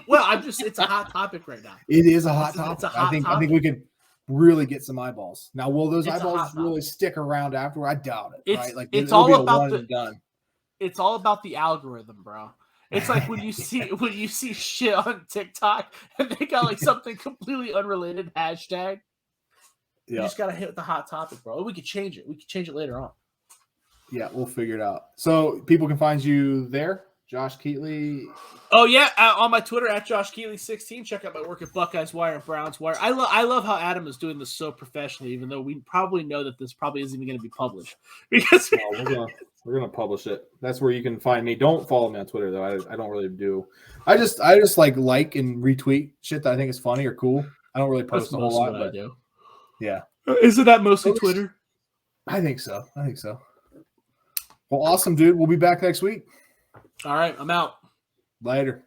Well, it's a hot topic right now. It is a hot topic. I think we could really get some eyeballs. Now, will those eyeballs really stick around afterward? I doubt it. Right? Like it's all about It's all about the algorithm, bro. It's like when you see shit on TikTok and they got like something completely unrelated hashtag. You just gotta hit the hot topic, bro. We could change it. We could change it later on. Yeah, we'll figure it out. So people can find you there, Josh Keatley. Oh yeah, on my Twitter at Josh Keatley 16. Check out my work at Buckeyes Wire and Browns Wire. I love how Adam is doing this so professionally, even though we probably know that this probably isn't even going to be published because we're gonna publish it. That's where you can find me. Don't follow me on Twitter though. I don't really do. I just like and retweet shit that I think is funny or cool. I don't really post a whole lot, but I do. Yeah, isn't that mostly Twitter? I think so. Well, awesome, dude. We'll be back next week. All right, I'm out. Later.